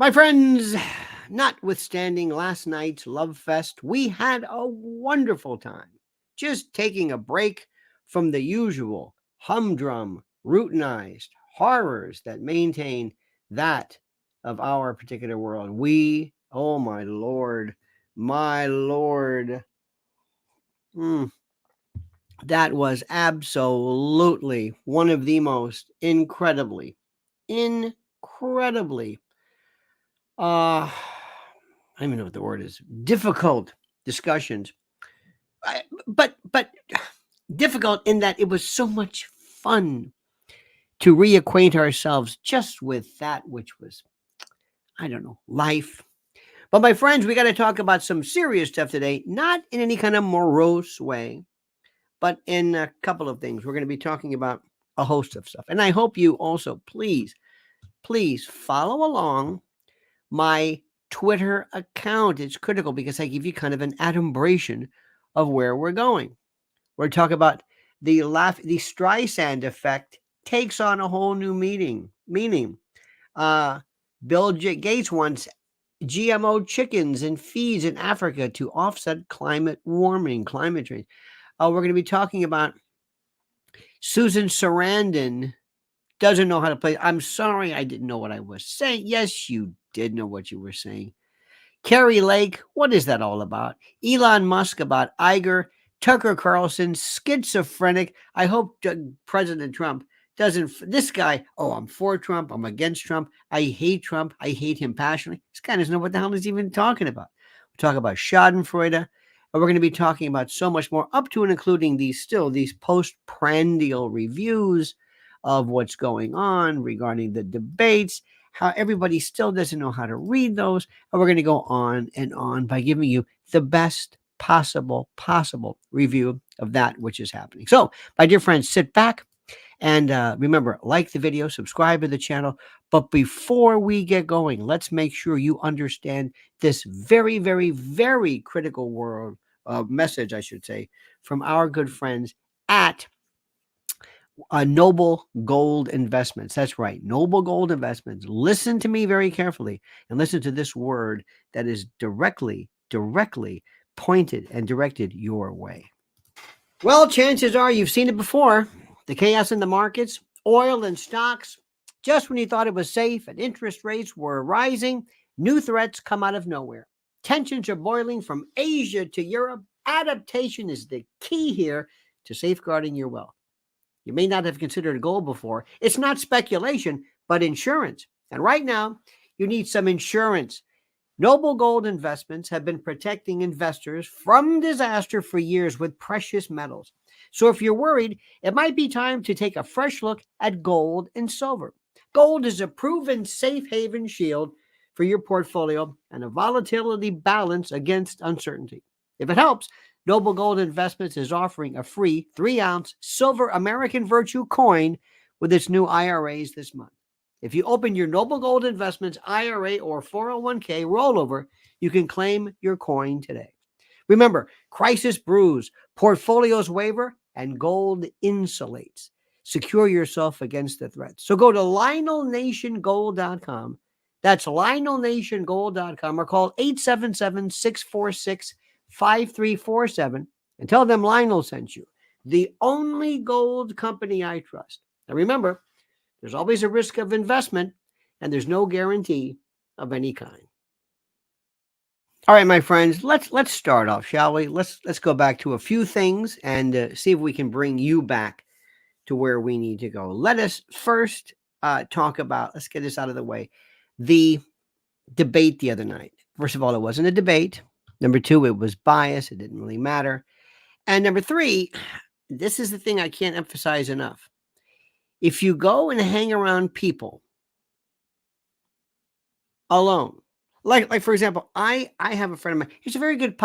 My friends, notwithstanding last night's love fest, we had a wonderful time. Just taking a break from the usual humdrum, routinized horrors that maintain that of our particular world. Oh my Lord, mm, that was absolutely one of the most incredibly I don't even know what the word is. Difficult discussions, but difficult in that it was so much fun to reacquaint ourselves just with that which was, I don't know, life. But my friends, we got to talk about some serious stuff today, not in any kind of morose way, but in a couple of things. We're going to be talking about a host of stuff, and I hope you also please follow along my Twitter account. It's critical because I give you kind of an adumbration of where we're going. We're talking about the Streisand effect takes on a whole new meaning. Uh, Bill Gates wants GMO chickens and feeds in Africa to offset climate change. We're going to be talking about Susan Sarandon doesn't know how to play. I'm sorry, I didn't know what I was saying. Yes, you did know what you were saying. Carrie Lake, what is that all about? Elon Musk about Iger, Tucker Carlson, schizophrenic. I hope President Trump doesn't. This guy, I'm for Trump. I'm against Trump. I hate Trump. I hate him passionately. This guy doesn't know what the hell he's even talking about. We'll talk about Schadenfreude. And we're going to be talking about so much more, up to and including these postprandial reviews of what's going on regarding the debates, how everybody still doesn't know how to read those. And we're going to go on and on by giving you the best possible review of that which is happening. So, my dear friends, sit back and remember, like the video, subscribe to the channel. But before we get going, let's make sure you understand this very, very, very critical message, I should say, from our good friends at Noble Gold Investments. That's right, Noble Gold Investments. Listen to me very carefully and listen to this word that is directly pointed and directed your way. Well, chances are you've seen it before. The chaos in the markets, oil and stocks. Just when you thought it was safe and interest rates were rising, new threats come out of nowhere. Tensions are boiling from Asia to Europe. Adaptation is the key here to safeguarding your wealth. You may not have considered gold before. It's not speculation, but insurance. And right now, you need some insurance. Noble Gold Investments have been protecting investors from disaster for years with precious metals. So if you're worried, it might be time to take a fresh look at gold and silver. Gold is a proven safe haven shield for your portfolio and a volatility balance against uncertainty. If it helps, Noble Gold Investments is offering a free 3-ounce silver American Virtue coin with its new IRAs this month. If you open your Noble Gold Investments IRA or 401k rollover, you can claim your coin today. Remember, crisis brews, portfolios waver, and gold insulates. Secure yourself against the threats. So go to LionelNationGold.com. That's LionelNationGold.com or call 877-646-5347 and tell them Lionel sent you. The only gold company I trust. Now remember, there's always a risk of investment and there's no guarantee of any kind. All right, my friends, let's start off, shall we? Let's go back to a few things and see if we can bring you back to where we need to go. Let us first talk about, let's get this out of the way, the debate the other night. First of all, it wasn't a debate. Number two, it was biased. It didn't really matter. And number three, this is the thing I can't emphasize enough. If you go and hang around people alone, like for example, I have a friend of mine. He's a very good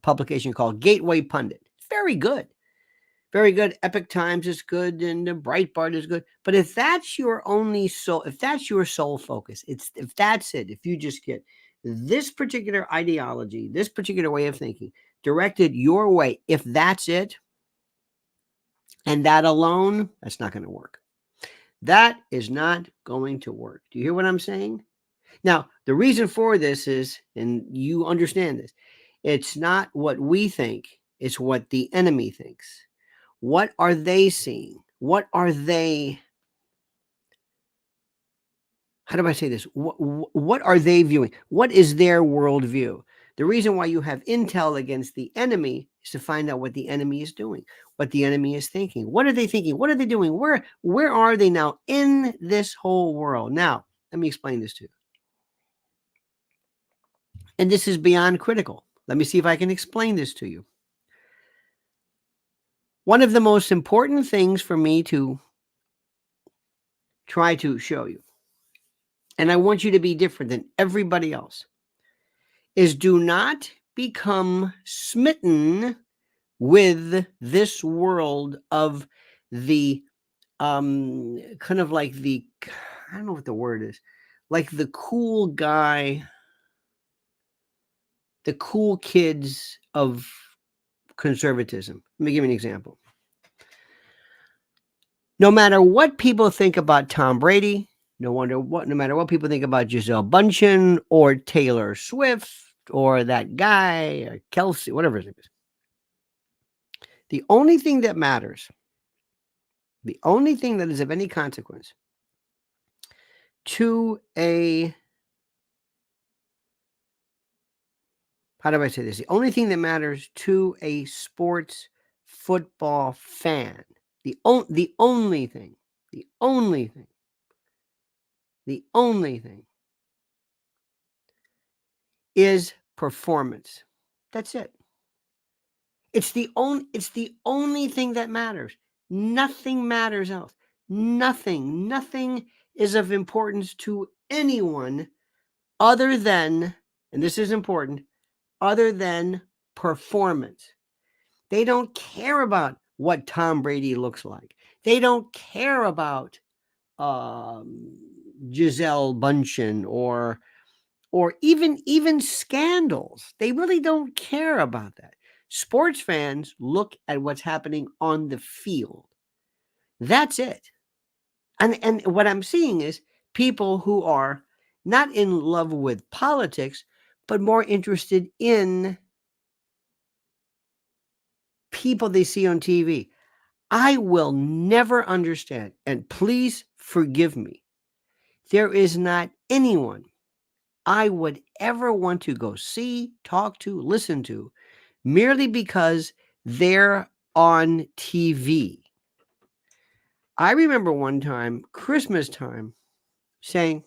publication called Gateway Pundit. Very good. Very good. Epic Times is good, and Breitbart is good. But if that's your sole focus, if that's it, if you just get this particular ideology, this particular way of thinking directed your way, if that's it, and that alone, that's not going to work. That is not going to work. Do you hear what I'm saying? Now, the reason for this is, and you understand this, it's not what we think, it's what the enemy thinks. What are they seeing? What are they, how do I say this? What are they viewing? What is their worldview? The reason why you have intel against the enemy is to find out what the enemy is doing, what the enemy is thinking. What are they thinking? What are they doing? Where are they now in this whole world? Now, let me explain this to you. And this is beyond critical. Let me see if I can explain this to you. One of the most important things for me to try to show you, and I want you to be different than everybody else, is do not become smitten with this world of the kind of like the, I don't know what the word is, like the cool guy, the cool kids of conservatism. Let me give you an example. No matter what people think about Tom Brady, no matter what people think about Gisele Bündchen or Taylor Swift or that guy or Kelsey, whatever his name is, the only thing that matters, the only thing that is of any consequence to a, how do I say this? The only thing that matters to a sports football fan, the only thing is performance. That's it. It's the only thing that matters. Nothing matters else. Nothing is of importance to anyone other than, and this is important, other than performance. They don't care about what Tom Brady looks like. They don't care about Gisele Bündchen or even scandals. They really don't care about that. Sports fans look at what's happening on the field. That's it. And what I'm seeing is people who are not in love with politics, but more interested in people they see on TV. I will never understand, and please forgive me, there is not anyone I would ever want to go see, talk to, listen to, merely because they're on TV. I remember one time, Christmas time, saying,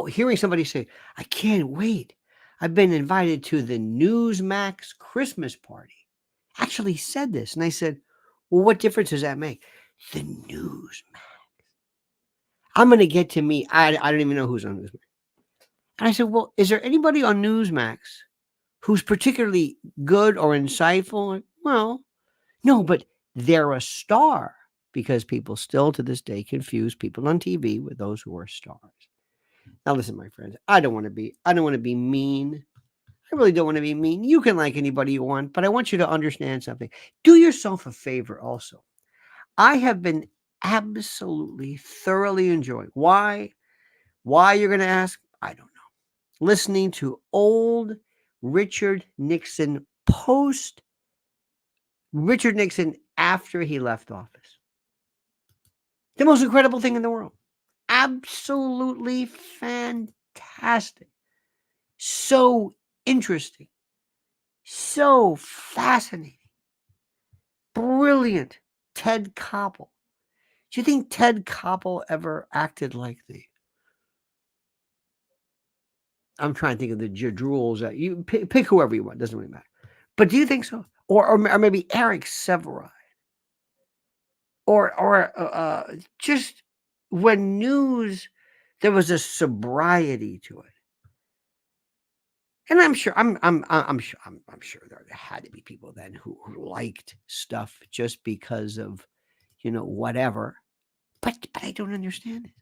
hearing somebody say, I can't wait. I've been invited to the Newsmax Christmas party. Actually said this. And I said, well, what difference does that make? The Newsmax. I'm going to get to meet, I don't even know who's on Newsmax. And I said, well, is there anybody on Newsmax who's particularly good or insightful? Well, no, but they're a star, because people still to this day confuse people on TV with those who are stars. Now, listen, my friends, I don't want to be mean. I really don't want to be mean. You can like anybody you want, but I want you to understand something. Do yourself a favor also. I have been absolutely thoroughly enjoying. Why you're going to ask? I don't know. Listening to old Richard Nixon post Richard Nixon after he left office. The most incredible thing in the world. Absolutely fantastic. So interesting. So fascinating. Brilliant. Ted Koppel. Do you think Ted Koppel ever acted like the, I'm trying to think of the drools. You pick whoever you want. Doesn't really matter. But do you think so? Or maybe Eric Severin. Or just when news, there was a sobriety to it. And I'm sure there had to be people then who liked stuff just because of, whatever. But I don't understand it.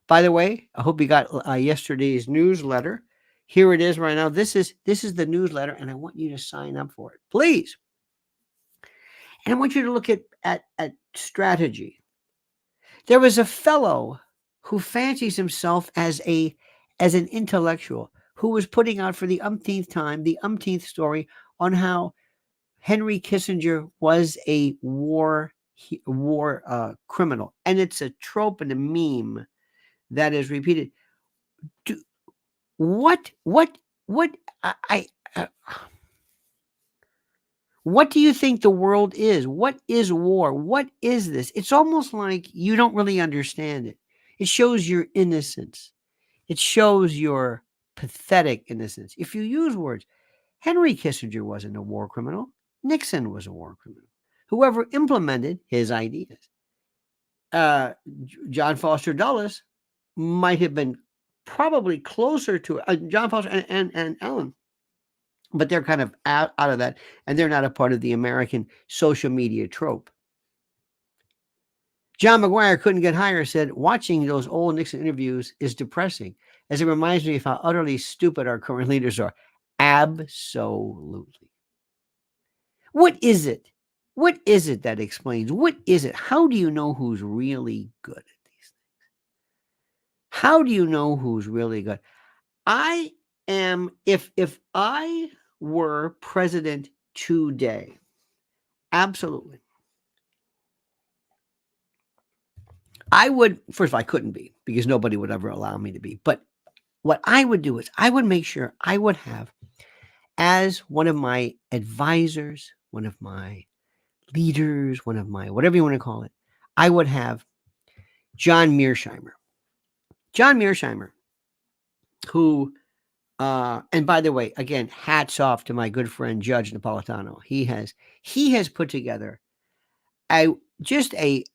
By the way, I hope you got yesterday's newsletter. Here it is right now. This is the newsletter, and I want you to sign up for it, please. And I want you to look at strategy. There was a fellow who fancies himself as an intellectual who was putting out for the umpteenth time the umpteenth story on how Henry Kissinger was a war criminal, and it's a trope and a meme that is repeated. Do, what I what do you think the world is? What is war? What is this? It's almost like you don't really understand it. It shows your innocence. It shows your pathetic innocence. If you use words, Henry Kissinger wasn't a war criminal. Nixon was a war criminal. Whoever implemented his ideas. John Foster Dulles might have been probably closer to John Foster and Ellen, but they're kind of out of that, and they're not a part of the American social media trope. John McGuire couldn't get higher, said, watching those old Nixon interviews is depressing, as it reminds me of how utterly stupid our current leaders are. Absolutely. What is it? What is it that explains? What is it? How do you know who's really good at these things? How do you know who's really good? I am, if I were president today, absolutely, I would, first of all, I couldn't be because nobody would ever allow me to be. But what I would do is I would make sure I would have as one of my advisors, one of my leaders, one of my, whatever you want to call it, I would have John Mearsheimer. John Mearsheimer, who, and by the way, again, hats off to my good friend Judge Napolitano. He has put together just a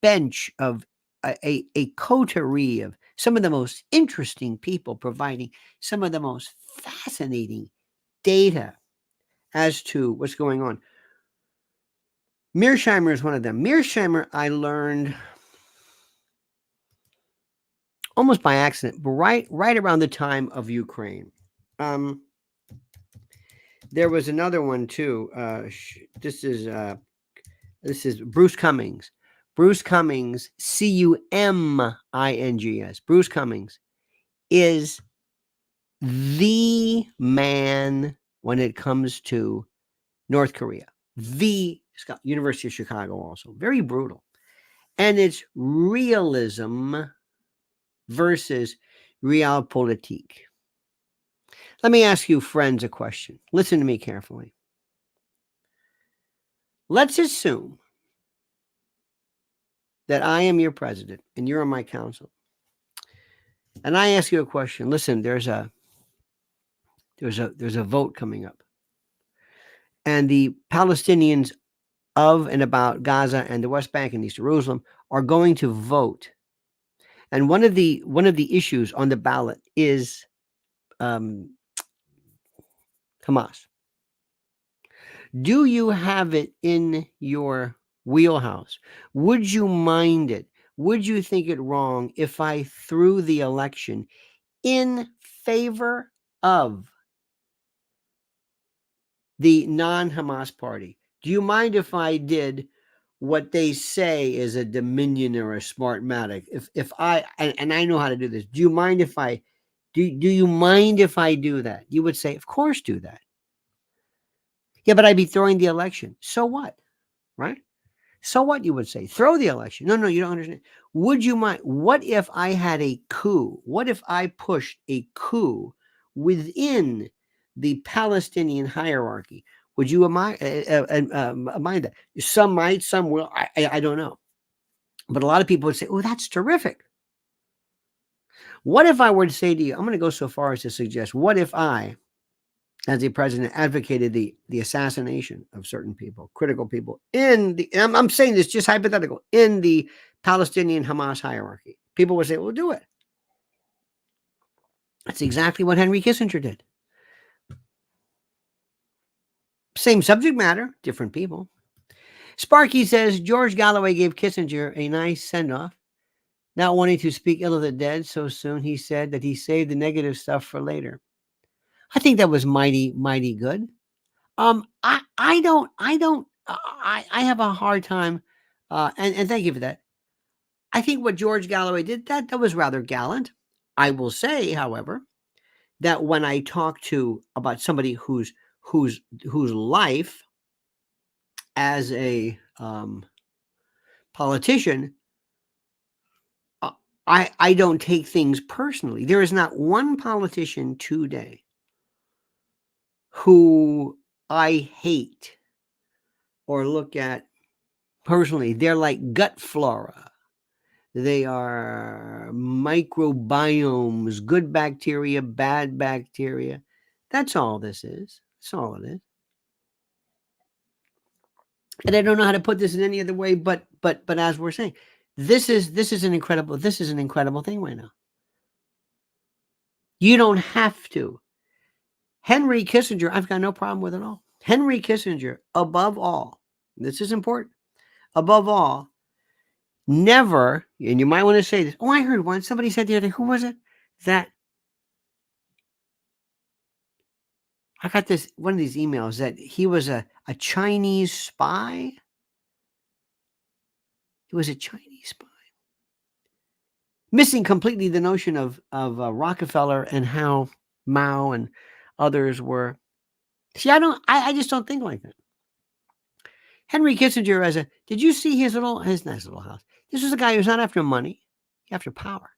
bench of a coterie of some of the most interesting people providing some of the most fascinating data as to what's going on. Mearsheimer is one of them. Mearsheimer, I learned almost by accident, but right around the time of Ukraine. There was another one too. This is Bruce Cummings. Bruce Cummings, Cummings. Bruce Cummings is the man when it comes to North Korea. The University of Chicago also. Very brutal. And it's realism versus realpolitik. Let me ask you, friends, a question. Listen to me carefully. Let's assume that I am your president and you're on my council. And I ask you a question. Listen, there's a vote coming up. And the Palestinians of and about Gaza and the West Bank and East Jerusalem are going to vote. And one of the issues on the ballot is Hamas. Do you have it in your wheelhouse? Would you mind it? Would you think it wrong if I threw the election in favor of the non-Hamas party? Do you mind if I did what they say is a Dominion or a Smartmatic? If I and I know how to do this, do you mind if I do you mind if I do that? You would say, of course, do that. Yeah, but I'd be throwing the election. So what? Right? So what, you would say? Throw the election. No, you don't understand. Would you mind? What if I had a coup? What if I pushed a coup within the Palestinian hierarchy? Would you mind that? Some might, some will. I don't know. But a lot of people would say, oh, that's terrific. What if I were to say to you, I'm going to go so far as to suggest, what if I, as the president, advocated the assassination of certain people, critical people in the, I'm saying this just hypothetical, in the Palestinian Hamas hierarchy? People would say, well, do it. That's exactly what Henry Kissinger did. Same subject matter, different people. Sparky says, George Galloway gave Kissinger a nice send-off. Not wanting to speak ill of the dead so soon, he said that he saved the negative stuff for later. I think that was mighty, mighty good. I don't I have a hard time, and thank you for that. I think what George Galloway did, that was rather gallant. I will say, however, that when I talk to about somebody whose life as a politician, uh, I don't take things personally. There is not one politician today who I hate or look at personally. They're like gut flora. They are microbiomes, good bacteria, bad bacteria. That's all this is. That's all it is. And I don't know how to put this in any other way, but as we're saying, this is an incredible thing right now. You don't have to. Henry Kissinger, I've got no problem with it all. Henry Kissinger, above all, this is important. Above all, never, and you might want to say this. Oh, I heard one. Somebody said the other day, who was it? That I got this one of these emails that he was a Chinese spy. He was a Chinese spy. Missing completely the notion of Rockefeller and how Mao and others were. See, I just don't think like that. Henry Kissinger did you see his nice little house? This was a guy who's not after money, after power.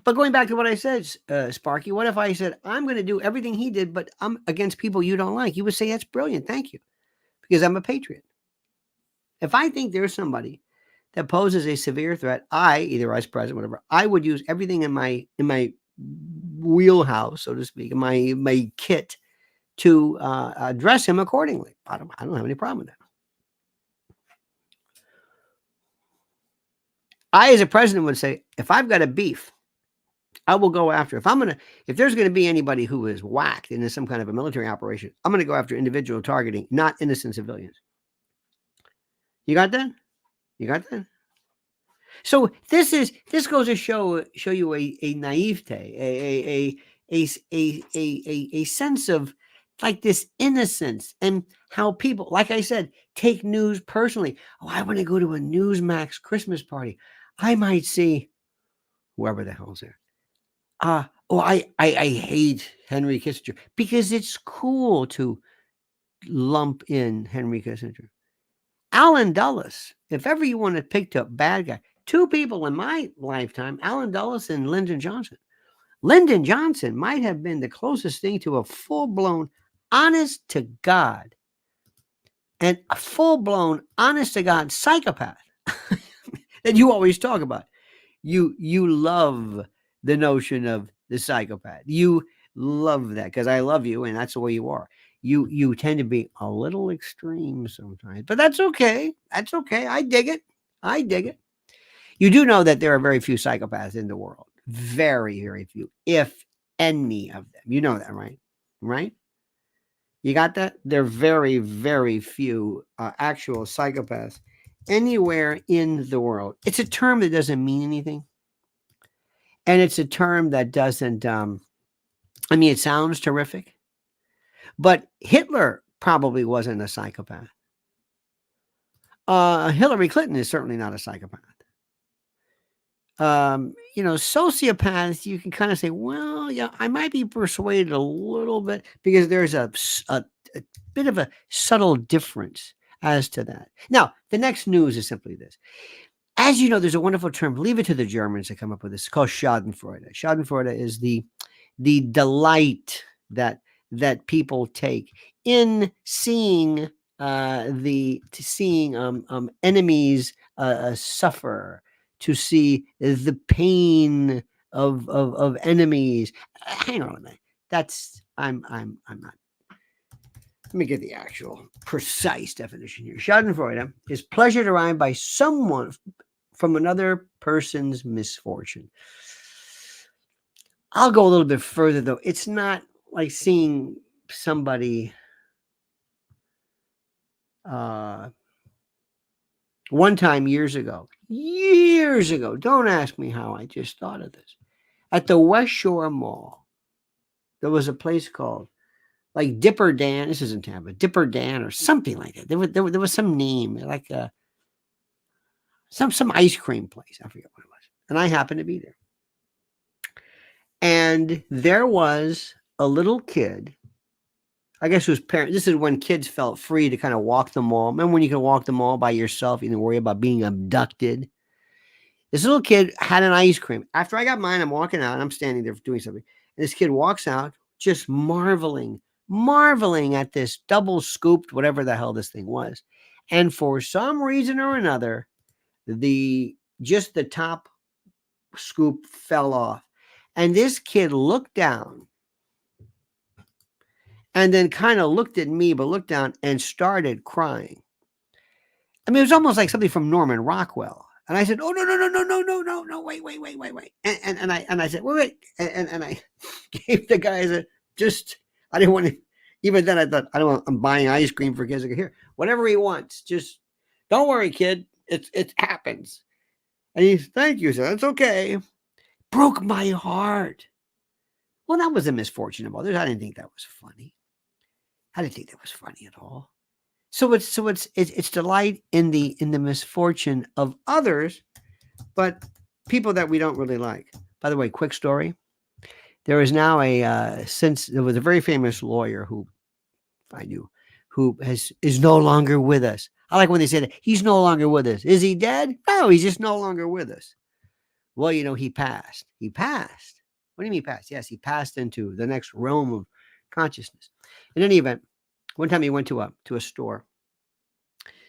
But going back to what I said, Sparky, what if I said, I'm going to do everything he did, but I'm against people you don't like? You would say, that's brilliant. Thank you. Because I'm a patriot. If I think there's somebody that poses a severe threat, either as president, whatever, I would use everything in my wheelhouse, so to speak, in my kit to address him accordingly. I don't have any problem with that. I, as a president, would say, if I've got a beef, I will go after. If there's going to be anybody who is whacked in some kind of a military operation, I'm going to go after individual targeting, not innocent civilians. You got that? You got that? So this goes to show you a naivete, a sense of like this innocence, and how people, like I said, take news personally. Oh, I want to go to a Newsmax Christmas party. I might see whoever the hell's there. I hate Henry Kissinger because it's cool to lump in Henry Kissinger. Alan Dulles, if ever you want to pick up bad guy, two people in my lifetime, Alan Dulles and Lyndon Johnson. Lyndon Johnson might have been the closest thing to a full-blown, honest to God, and a full-blown, honest to God psychopath that you always talk about. You love the notion of the psychopath. You love that because I love you, and that's the way you are. You tend to be a little extreme sometimes, but that's okay. That's okay. I dig it. I dig it. You do know that there are very few psychopaths in the world. Very, very few, if any of them. You know that, right? Right? You got that? There are very, very few actual psychopaths anywhere in the world. It's a term that doesn't mean anything. And it's a term that doesn't, it sounds terrific. But Hitler probably wasn't a psychopath. Hillary Clinton is certainly not a psychopath. Sociopaths, you can kind of say, well, yeah, I might be persuaded a little bit because there's a bit of a subtle difference as to that. Now, the next news is simply this. As you know, there's a wonderful term, leave it to the Germans to come up with this, called Schadenfreude. Schadenfreude is the delight that people take in seeing enemies suffer, to see the pain of enemies. Hang on a minute. I'm not. Let me get the actual precise definition here. Schadenfreude is pleasure derived by someone from another person's misfortune. I'll go a little bit further, though. It's not like seeing somebody one time years ago, don't ask me how, I just thought of this. At the West Shore Mall, there was a place called like Dipper Dan. This isn't Tampa, Dipper Dan or something like that. There was some name like some ice cream place. I forget what it was, and I happened to be there. And there was a little kid. I guess it was parents. This is when kids felt free to kind of walk the mall. Remember when you could walk the mall by yourself? You didn't worry about being abducted. This little kid had an ice cream. After I got mine, I'm walking out and I'm standing there doing something. And this kid walks out just marveling at this double scooped, whatever the hell this thing was. And for some reason or another, just the top scoop fell off. And this kid looked down and then kind of looked at me, but looked down and started crying. I mean, it was almost like something from Norman Rockwell. And I said, "Oh, no, wait. And I said, wait. And I gave the guy I didn't want to, even then I thought, I'm buying ice cream for kids. Here, whatever he wants, just don't worry, kid. It happens. And he said, thank you, sir. That's okay. Broke my heart. Well, that was a misfortune of others. I didn't think that was funny. I didn't think that was funny at all. So it's delight in the misfortune of others, but people that we don't really like. By the way, quick story. There is now there was a very famous lawyer who I knew who is no longer with us. I like when they say that he's no longer with us. Is he dead? No, he's just no longer with us. Well, he passed. He passed. What do you mean passed? Yes, he passed into the next realm of consciousness. In any event, one time he went to a store.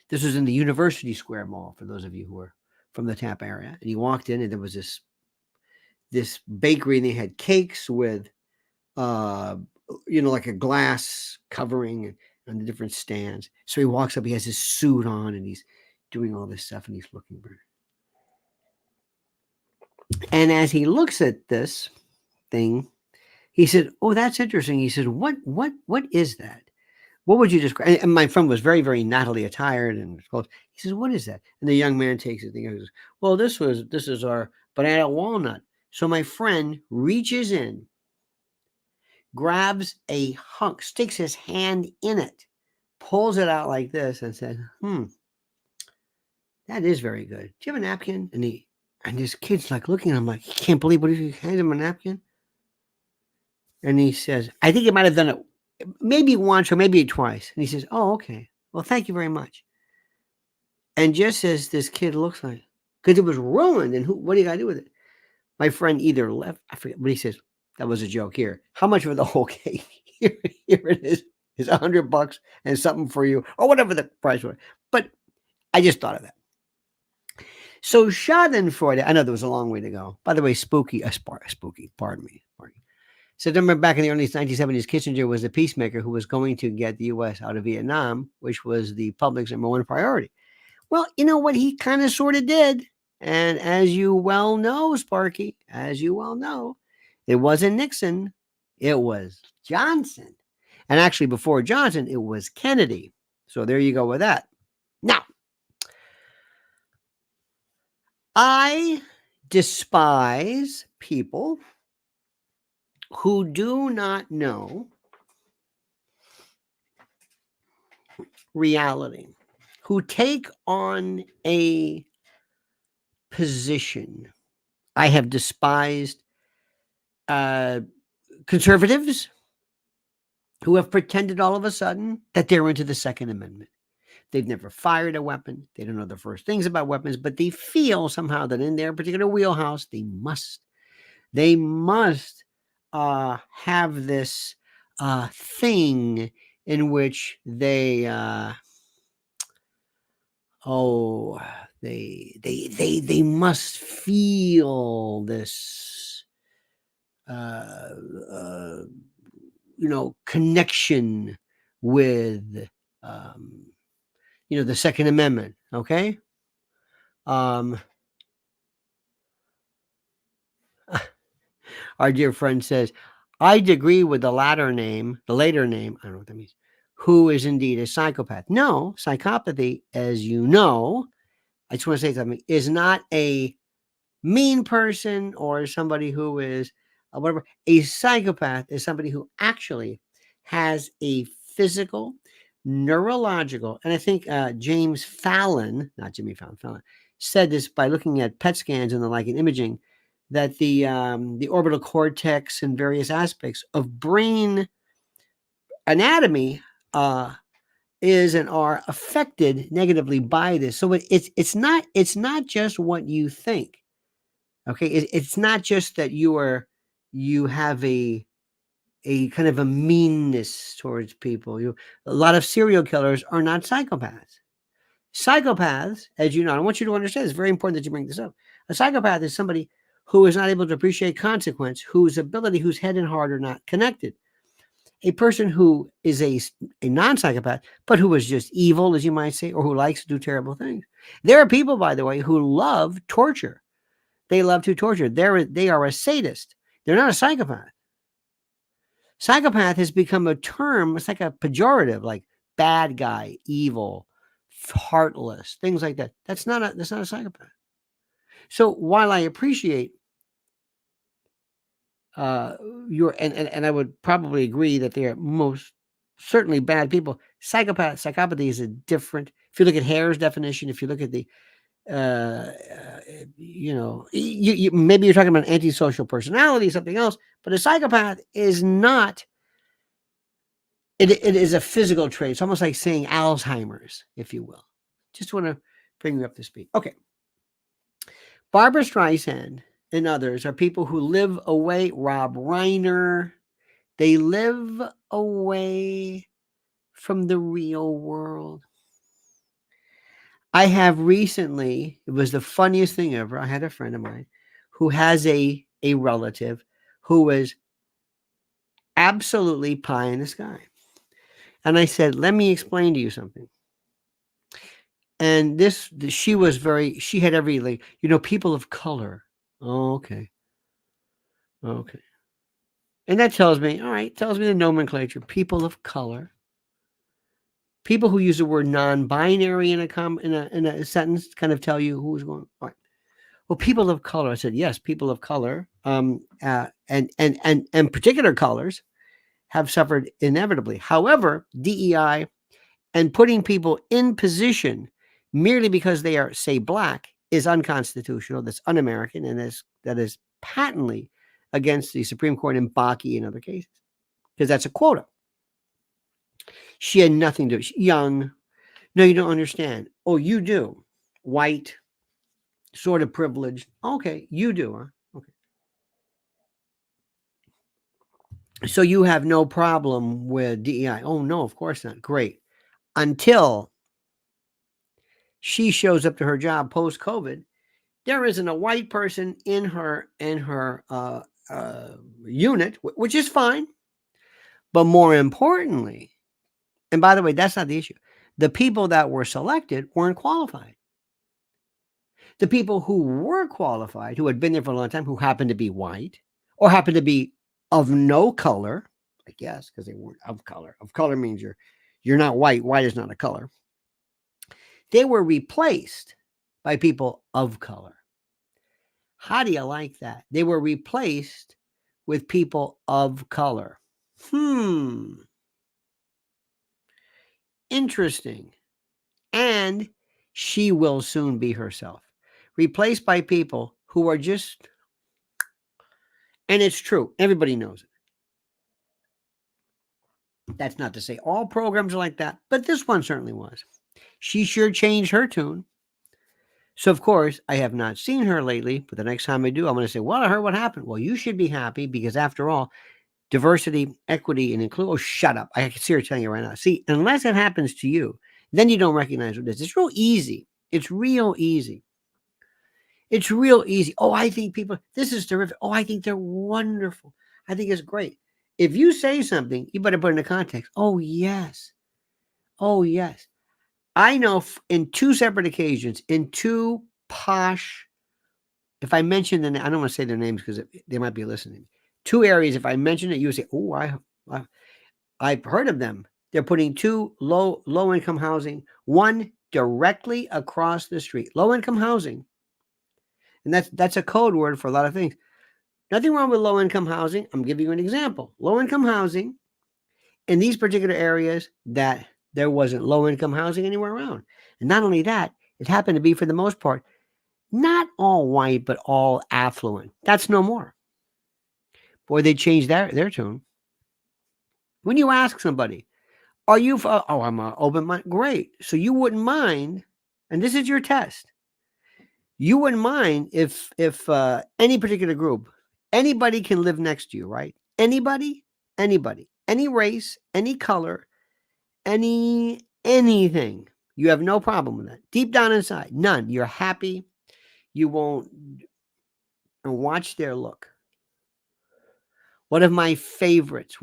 This was in the University Square Mall, for those of you who are from the Tampa area. And he walked in, and there was this bakery, and they had cakes with, like a glass covering on the different stands. So he walks up, he has his suit on, and he's doing all this stuff, and he's looking very. And as he looks at this thing, he said, "Oh, that's interesting." He said, "What is that? What would you describe?" And my friend was very, very nattily attired and close. He says, "What is that?" And the young man takes it and goes, "Well, this is our banana walnut." So my friend reaches in, grabs a hunk, sticks his hand in it, pulls it out like this, and said, that is very good. Do you have a napkin? And this kid's like looking at him like, he can't believe what he hands him a napkin. And he says, I think he might have done it maybe once or maybe twice. And he says, "Oh, okay. Well, thank you very much." And just as this kid looks like, because it was ruined, and what do you got to do with it? My friend either left, I forget, but he says, that was a joke. Here, how much for the whole cake? Here it is. It's $100 and something for you, or whatever the price was. But I just thought of that. So Schadenfreude, I know there was a long way to go. By the way, spooky, pardon me. So remember back in the early 1970s, Kissinger was the peacemaker who was going to get the U.S. out of Vietnam, which was the public's number one priority. Well, you know what he kind of sort of did. And as you well know, Sparky, it wasn't Nixon. It was Johnson. And actually before Johnson, it was Kennedy. So there you go with that. Now, I despise people who do not know reality, who take on a position. I have despised conservatives who have pretended all of a sudden that they're into the Second Amendment. They've never fired a weapon. They don't know the first things about weapons, but they feel somehow that in their particular wheelhouse, they must have this thing in which they must feel this connection with the Second Amendment. Okay. Our dear friend says, I'd agree with the later name, I don't know what that means, who is indeed a psychopath. No, psychopathy, as you know, I just want to say something, is not a mean person or somebody who is whatever. A psychopath is somebody who actually has a physical, neurological, and I think James Fallon, not Jimmy Fallon, Fallon, said this by looking at PET scans and the like in imaging, that the orbital cortex and various aspects of brain anatomy is and are affected negatively by this. So it's not just what you think. Okay, it's not just that you have a kind of a meanness towards people. A lot of serial killers are not psychopaths. Psychopaths, as you know, I want you to understand, it's very important that you bring this up. A psychopath is somebody who is not able to appreciate consequence, whose head and heart are not connected. A person who is a non-psychopath, but who is just evil, as you might say, or who likes to do terrible things. There are people, by the way, who love torture. They love to torture. They are a sadist. They're not a psychopath. Psychopath has become a term. It's like a pejorative, like bad guy, evil, heartless, things like that. That's not a psychopath. So while I appreciate and I would probably agree that they are most certainly bad people, psychopathy is a different. If you look at Hare's definition, if you look at the you maybe you're talking about antisocial personality, something else, but a psychopath is not. It is a physical trait. It's almost like saying Alzheimer's, if you will. Just want to bring you up to speed. Okay. Barbara Streisand and others are people who live away. Rob Reiner, they live away from the real world. I have recently, it was the funniest thing ever. I had a friend of mine who has a relative who was absolutely pie in the sky. And I said, let me explain to you something. And she had every, like, people of color. Oh, okay. Okay. And that tells me the nomenclature. People of color. People who use the word non-binary in a sentence kind of tell you who's going. All right. Well, people of color. I said, yes, people of color. And particular colors have suffered inevitably. However, DEI and putting people in position merely because they are, say, black is unconstitutional. That's un-American, and that is patently against the Supreme Court in Bakke and other cases, because that's a quota. She had nothing to do. She's young. No, you don't understand. Oh, you do. White, sort of privileged. Okay, you do, huh? Okay. So you have no problem with DEI. Oh, no, of course not. Great. Until she shows up to her job post-COVID, there isn't a white person in her unit, which is fine. But more importantly, and by the way, that's not the issue. The people that were selected weren't qualified. The people who were qualified, who had been there for a long time, who happened to be white or happened to be of no color, I guess, because they weren't of color. Of color means you're not white. White is not a color. They were replaced by people of color. How do you like that? They were replaced with people of color. Interesting. And she will soon be herself. Replaced by people who are just, and it's true. Everybody knows it. That's not to say all programs are like that, but this one certainly was. She sure changed her tune. So, of course, I have not seen her lately, but the next time I do, I'm going to say, well, I heard what happened. Well, you should be happy because after all, diversity, equity, and inclusion. Oh, shut up. I can see her telling you right now. See, unless it happens to you, then you don't recognize what it is. It's real easy. It's real easy. It's real easy. Oh, I think people, this is terrific. Oh, I think they're wonderful. I think it's great. If you say something, you better put it into context. Oh, yes. Oh, yes. I know in two separate occasions, in two posh, if I mention I don't want to say their names because they might be listening. Two areas, if I mention it, you say, oh, I've heard of them. They're putting two low income housing, one directly across the street. Low income housing. And that's a code word for a lot of things. Nothing wrong with low income housing. I'm giving you an example. Low income housing in these particular areas that there wasn't low-income housing anywhere around. And not only that, it happened to be, for the most part, not all white, but all affluent. That's no more. Boy, they changed their tune. When you ask somebody, are you, oh, I'm open mind. Great. So you wouldn't mind, and this is your test. You wouldn't mind if any particular group, anybody can live next to you, right? Anybody, any race, any color, anything. You have no problem with that. Deep down inside, none. You're happy. You won't. And watch their look. One of my favorites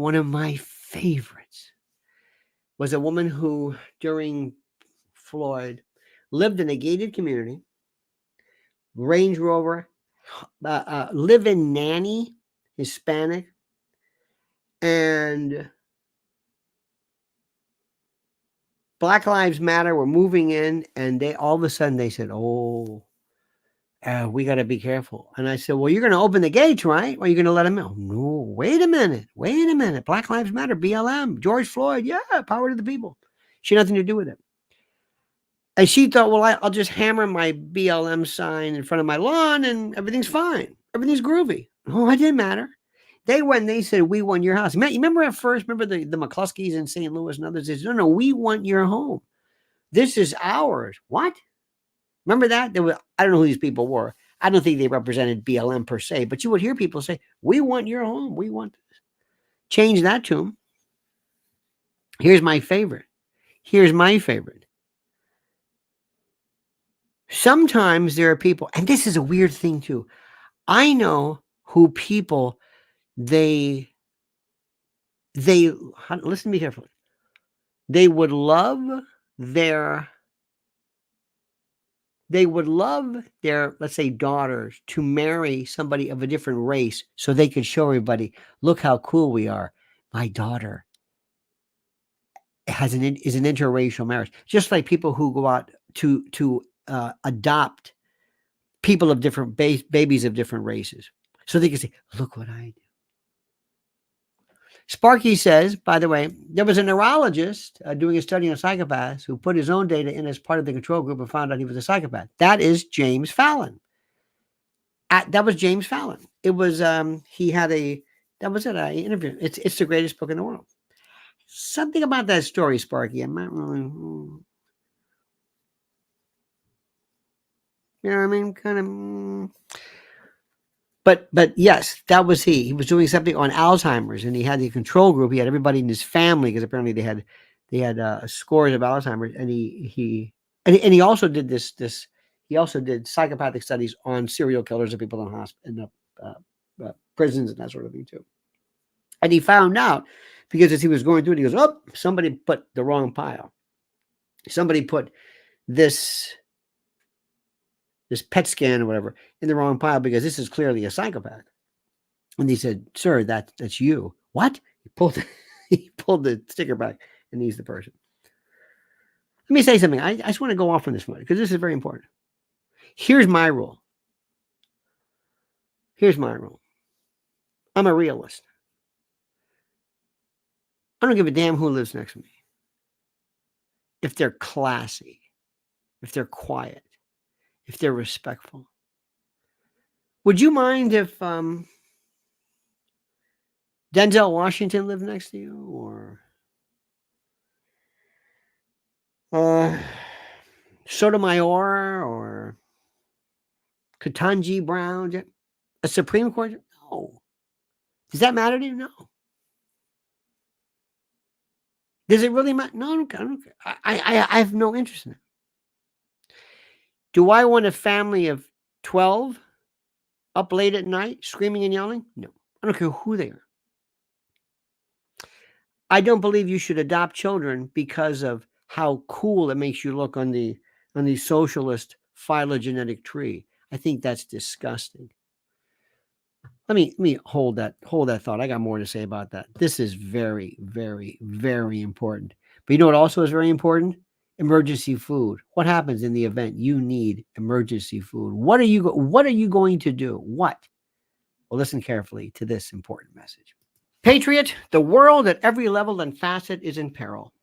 was a woman who, during Floyd, lived in a gated community, Range Rover, live-in nanny, Hispanic, and Black Lives Matter were moving in, and they all of a sudden they said, "Oh, we got to be careful." And I said, "Well, you're going to open the gates, right? Or are you going to let them in?" No, wait a minute. Black Lives Matter, BLM, George Floyd, yeah, power to the people. She had nothing to do with it. And she thought, well, I'll just hammer my BLM sign in front of my lawn and everything's fine. Everything's groovy. Oh, it didn't matter. They went and they said, "We want your house." You remember at first, the McCluskeys in St. Louis and others said, no, we want your home. This is ours. What? Remember that? I don't know who these people were. I don't think they represented BLM per se, but you would hear people say, "We want your home. We want this." Change that to them. Here's my favorite. Sometimes there are people, and this is a weird thing too. I know who people, they listen to me carefully. They would love their, let's say, daughters to marry somebody of a different race so they could show everybody, look how cool we are. My daughter is an interracial marriage. Just like people who go out to adopt people of different babies of different races, so they can say, "Look what I do." Sparky says, by the way, there was a neurologist doing a study on psychopaths who put his own data in as part of the control group and found out he was a psychopath. That is James Fallon. That was James Fallon. It was he had an interview. It's the greatest book in the world. Something about that story, Sparky. I'm not really, you know what I mean? Kind of. But yes, that was he. He was doing something on Alzheimer's, and he had the control group. He had everybody in his family because apparently they had scores of Alzheimer's, and he also did this. He also did psychopathic studies on serial killers and people in prisons and that sort of thing too. And he found out, because as he was going through it, he goes, "Oh, somebody put the wrong pile. Somebody put this PET scan or whatever in the wrong pile because this is clearly a psychopath." And he said, "Sir, that's you." What? He pulled the sticker back, and he's the person. Let me say something. I just want to go off on this one because this is very important. Here's my rule. I'm a realist. I don't give a damn who lives next to me. If they're classy, if they're quiet, if they're respectful. Would you mind if Denzel Washington lived next to you, or Sotomayor, or Ketanji Brown, a Supreme Court? No. Does that matter to you? No. Does it really matter? No, I don't care. I have no interest in it. Do I want a family of 12 up late at night screaming and yelling? No. I don't care who they are. I don't believe you should adopt children because of how cool it makes you look on the socialist phylogenetic tree. I think that's disgusting. Let me hold that thought. I got more to say about that. This is very, very, very important. But you know what also is very important? Emergency food. What happens in the event you need emergency food? What are you going to do? What? Well, listen carefully to this important message. Patriot, the world at every level and facet is in peril.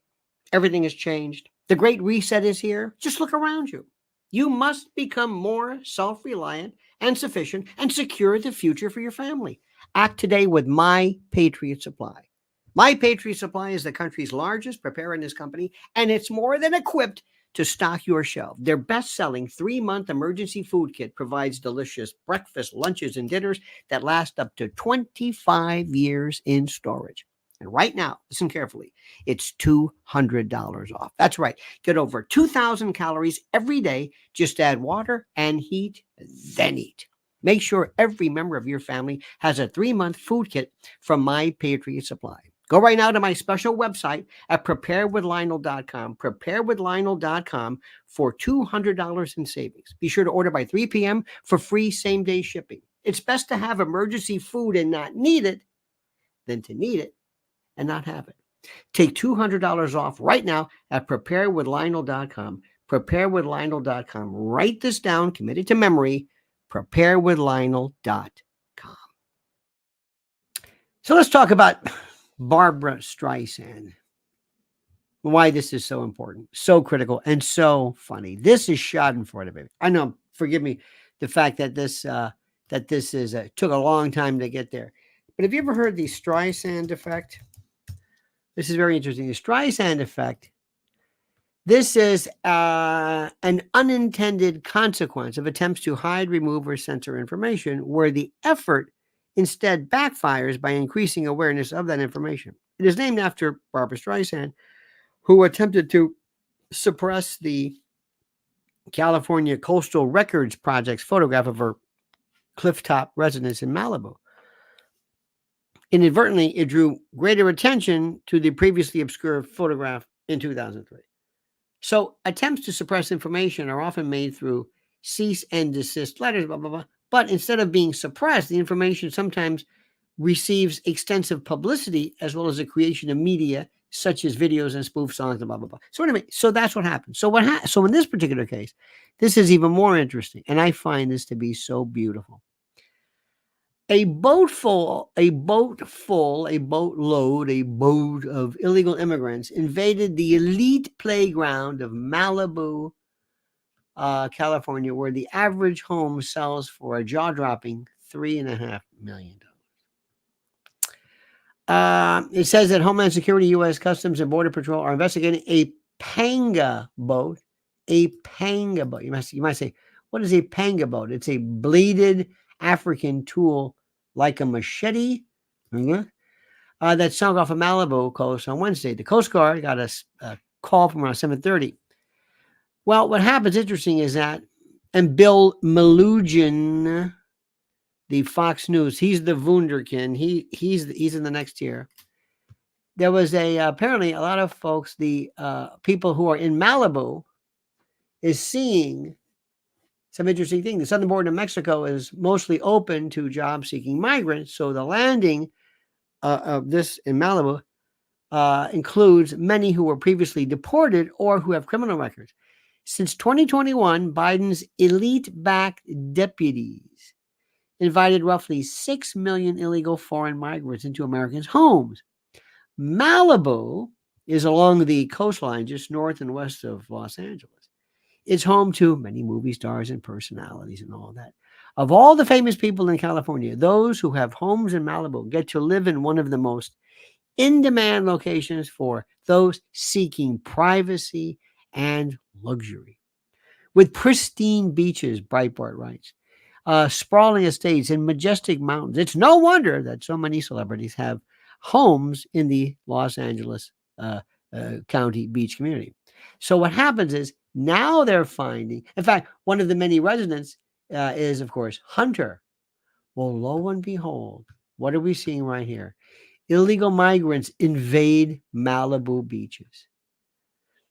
Everything has changed. The Great Reset is here. Just look around you. You must become more self reliant and sufficient and secure the future for your family. Act today with My Patriot Supply. My Patriot Supply is the country's largest preparedness company, and it's more than equipped to stock your shelf. Their best selling 3-month emergency food kit provides delicious breakfast, lunches, and dinners that last up to 25 years in storage. And right now, listen carefully, it's $200 off. That's right. Get over 2,000 calories every day. Just add water and heat, then eat. Make sure every member of your family has a 3-month food kit from My Patriot Supply. Go right now to my special website at preparedwithlionel.com, preparedwithlionel.com for $200 in savings. Be sure to order by 3 p.m. for free same-day shipping. It's best to have emergency food and not need it than to need it and not have it. Take $200 off right now at preparedwithlionel.com, preparedwithlionel.com. Write this down, commit it to memory, preparedwithlionel.com. So let's talk about Barbara Streisand. Why this is so important, so critical, and so funny. This is Schadenfreude, baby. I know, forgive me, the fact that this is took a long time to get there. But have you ever heard the Streisand effect? This is very interesting. The Streisand effect. This is an unintended consequence of attempts to hide, remove, or censor information, where the effort instead backfires by increasing awareness of that information. It is named after Barbara Streisand, who attempted to suppress the California Coastal Records Project's photograph of her clifftop residence in Malibu. Inadvertently, it drew greater attention to the previously obscure photograph in 2003. So attempts to suppress information are often made through cease and desist letters, blah, blah, blah. But instead of being suppressed, the information sometimes receives extensive publicity as well as the creation of media such as videos and spoof songs and blah, blah, blah. So anyway, so that's what happened. So so in this particular case, this is even more interesting. And I find this to be so beautiful. A boat of illegal immigrants invaded the elite playground of Malibu, California, where the average home sells for a jaw-dropping $3.5 million. It says that Homeland Security, U.S. Customs and Border Patrol are investigating a panga boat. A panga boat. You might say, what is a panga boat? It's a bladed African tool like a machete that sunk off of Malibu coast on Wednesday. The Coast Guard got a call from around 7:30. Well, what happens, interesting, is that, and Bill Malugin, the Fox News, he's the Wunderkind. He's in the next tier. There was apparently a lot of folks, the people who are in Malibu, is seeing some interesting things. The southern border of Mexico is mostly open to job-seeking migrants, so the landing of this in Malibu includes many who were previously deported or who have criminal records. Since 2021, Biden's elite-backed deputies invited roughly 6 million illegal foreign migrants into Americans' homes. Malibu is along the coastline just north and west of Los Angeles. It's home to many movie stars and personalities and all that. Of all the famous people in California, those who have homes in Malibu get to live in one of the most in-demand locations for those seeking privacy and luxury. With pristine beaches, Breitbart writes, sprawling estates and majestic mountains, it's no wonder that so many celebrities have homes in the Los Angeles County beach community. So what happens is now they're finding, in fact, one of the many residents is, of course, Hunter. Well, lo and behold, what are we seeing right here? Illegal migrants invade Malibu beaches.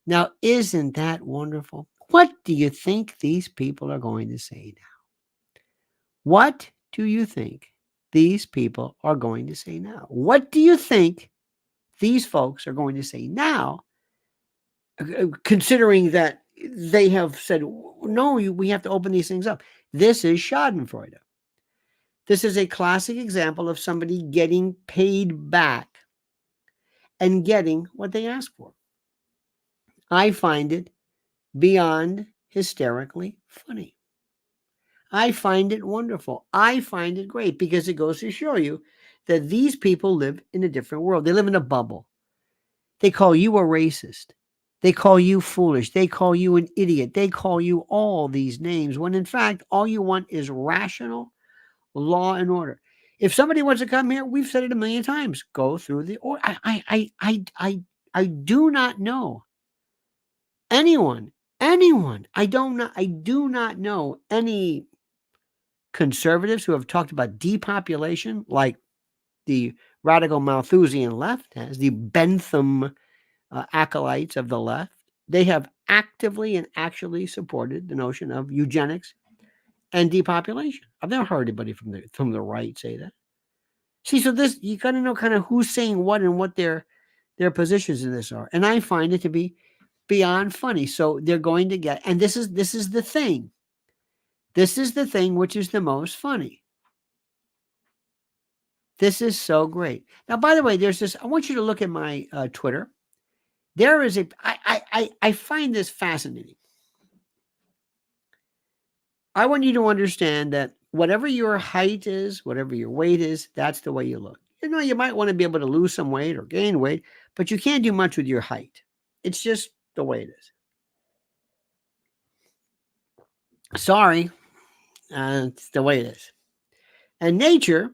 Now, isn't that wonderful? What do you think these people are going to say now? What do you think these people are going to say now? What do you think these folks are going to say now, considering that they have said, no, we have to open these things up? This is Schadenfreude. This is a classic example of somebody getting paid back and getting what they asked for. I find it beyond hysterically funny. I find it wonderful. I find it great because it goes to show you that these people live in a different world. They live in a bubble. They call you a racist. They call you foolish. They call you an idiot. They call you all these names when in fact, all you want is rational law and order. If somebody wants to come here, we've said it a million times, go through the order. I do not know anyone, I do not know any conservatives who have talked about depopulation like the radical Malthusian left has, the Bentham acolytes of the left. They have actively and actually supported the notion of eugenics and depopulation. I've never heard anybody from the right say that. See, so this you got to know kind of who's saying what and what their positions in this are, and I find it to be beyond funny. So they're going to get, and this is the thing. This is the thing which is the most funny. This is so great. Now, by the way, there's this. I want you to look at my Twitter. There is a. I find this fascinating. I want you to understand that whatever your height is, whatever your weight is, that's the way you look. You know, you might want to be able to lose some weight or gain weight, but you can't do much with your height. It's just the way it is. Sorry, it's the way it is. And nature,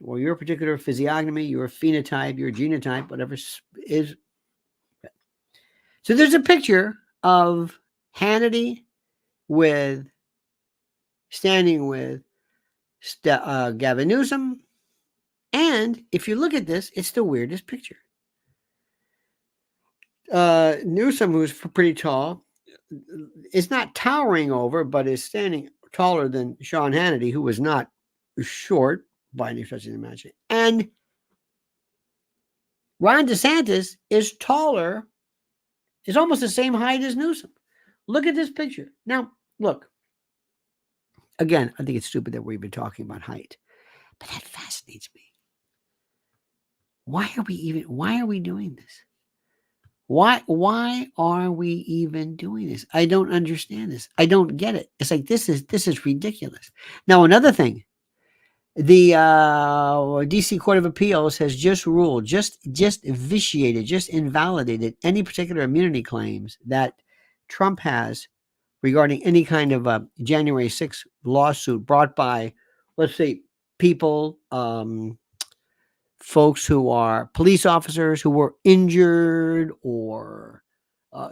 or your particular physiognomy, your phenotype, your genotype, whatever is. So there's a picture of Hannity standing with Gavin Newsom. And if you look at this, it's the weirdest picture. Newsom, who's pretty tall, is not towering over, but is standing taller than Sean Hannity, who was not short by any stretch of the imagination. And Ron DeSantis is taller, is almost the same height as Newsom. Look at this picture. Now, look. Again, I think it's stupid that we're even talking about height, but that fascinates me. Why are we doing this? Why are we even doing this? I don't understand this. I don't get it. It's like this is ridiculous. Now, another thing, the DC Court of Appeals has just ruled, just vitiated, just invalidated any particular immunity claims that Trump has regarding any kind of a January 6th lawsuit brought by, let's say, people, folks who are police officers who were injured or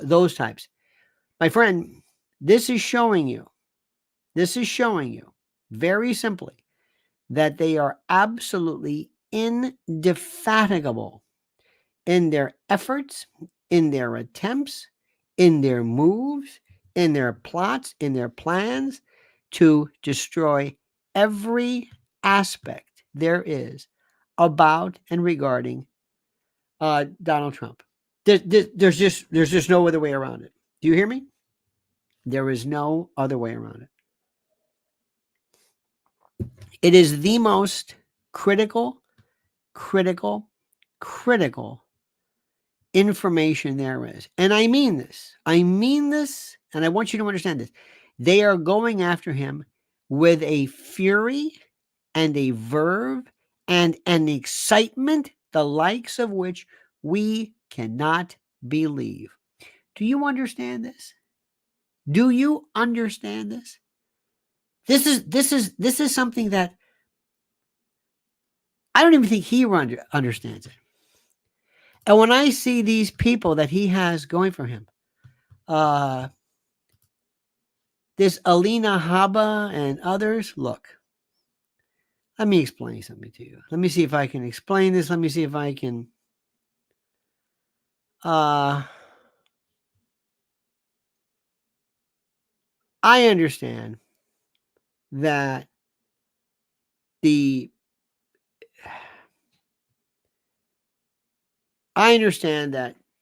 those types. My friend, this is showing you very simply that they are absolutely indefatigable in their efforts, in their attempts, in their moves, in their plots, in their plans to destroy every aspect there is about and regarding Donald Trump. There's just no other way around it. Do you hear me? There is no other way around it. It is the most critical information there is. And I mean this, and I want you to understand this. They are going after him with a fury and a verve and an excitement, the likes of which we cannot believe. Do you understand this? Do you understand this? This is something that I don't even think he understands it. And when I see these people that he has going for him, this Alina Habba and others, look, let me explain something to you. Let me see if I can explain this. Let me see if I can. I understand that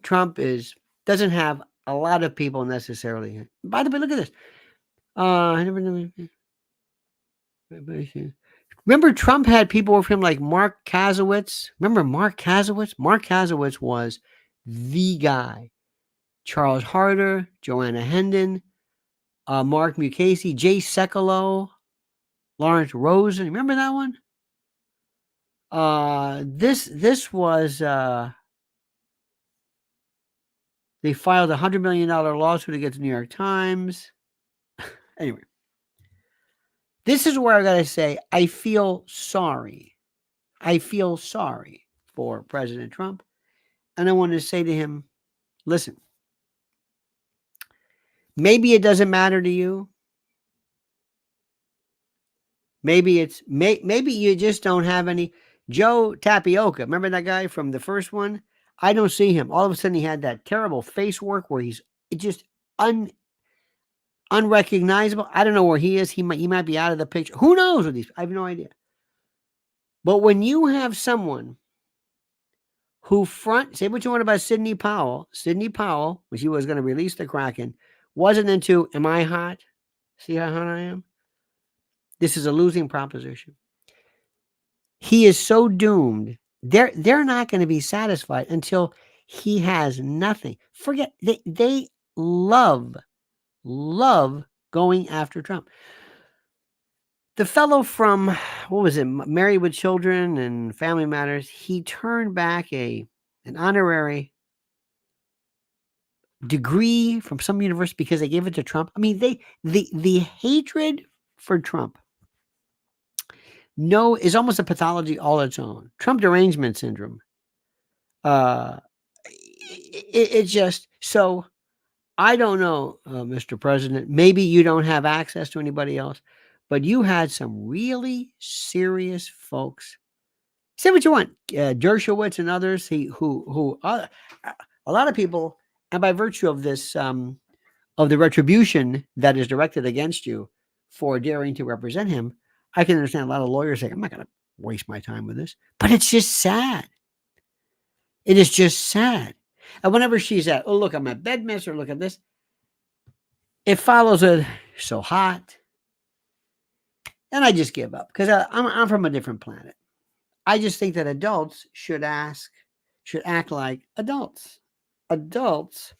Trump doesn't have a lot of people necessarily. By the way, look at this. Remember, Trump had people with him like Mark Kasowitz. Remember Mark Kasowitz? Mark Kasowitz was the guy. Charles Harder, Joanna Hendon, Mark Mukasey, Jay Sekulow, Lawrence Rosen. Remember that one? This was they filed $100 million lawsuit against the New York Times. Anyway, this is where I gotta say I feel sorry. I feel sorry for President Trump, and I want to say to him, listen, maybe it doesn't matter to you. Maybe maybe you just don't have any. Joe Tapioca, remember that guy from the first one? I don't see him. All of a sudden, he had that terrible face work where he's just unrecognizable. I don't know where he is. He might be out of the picture. Who knows with these? I have no idea. But when you have someone who say what you want about Sidney Powell. Sidney Powell, when she was going to release the Kraken, wasn't into, am I hot? See how hot I am? This is a losing proposition. He is so doomed. They're not going to be satisfied until he has nothing. Forget, they love going after Trump. The fellow from, what was it, Married with Children and Family Matters, he turned back an honorary degree from some university because they gave it to Trump. I mean, the hatred for Trump is almost a pathology all its own. Trump derangement syndrome. It just, so I don't know, Mr. President, maybe you don't have access to anybody else, but you had some really serious folks. Say what you want. Dershowitz and others, who a lot of people, and by virtue of this, of the retribution that is directed against you for daring to represent him, I can understand a lot of lawyers saying, I'm not going to waste my time with this. But it's just sad. It is just sad. And whenever she's at, oh, look, I'm at Bedminster, look at this. It follows it, so hot. And I just give up because I'm from a different planet. I just think that adults should act like adults. Adults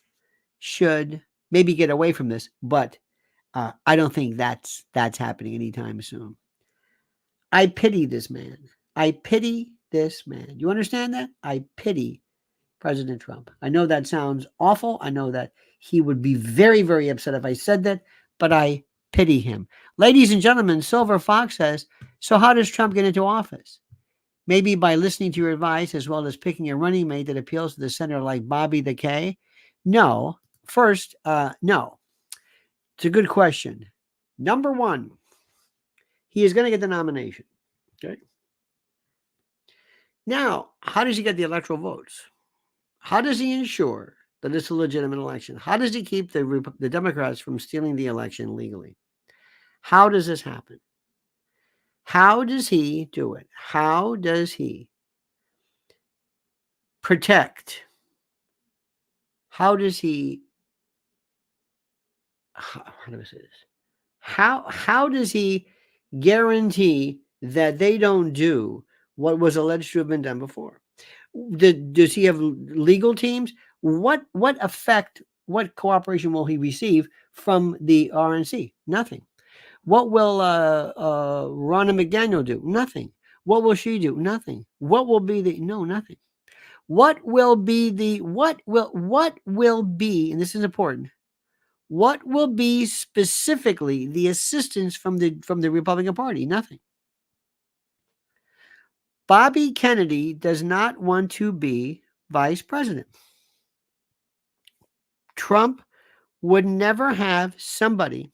should maybe get away from this, but I don't think that's happening anytime soon. I pity this man. I pity this man. You understand that? I pity President Trump. I know that sounds awful. I know that he would be very, very upset if I said that, but I pity him. Ladies and gentlemen, Silver Fox says, so how does Trump get into office? Maybe by listening to your advice as well as picking a running mate that appeals to the center like Bobby the K? No. First, no. It's a good question. Number one, he is going to get the nomination. Okay. Now, how does he get the electoral votes? How does he ensure that it's a legitimate election? How does he keep the Democrats from stealing the election legally? How does this happen? How does he do it? How does he protect? How does he? How do I say this? How does he guarantee that they don't do what was alleged to have been done before? Does he have legal teams? What effect, what cooperation will he receive from the RNC? Nothing. What will Ronna McDaniel do? Nothing. What will she do? Nothing. What will be nothing. What will be, and this is important, what will be specifically the assistance from the Republican Party? Nothing. Bobby Kennedy does not want to be vice president. Trump would never have somebody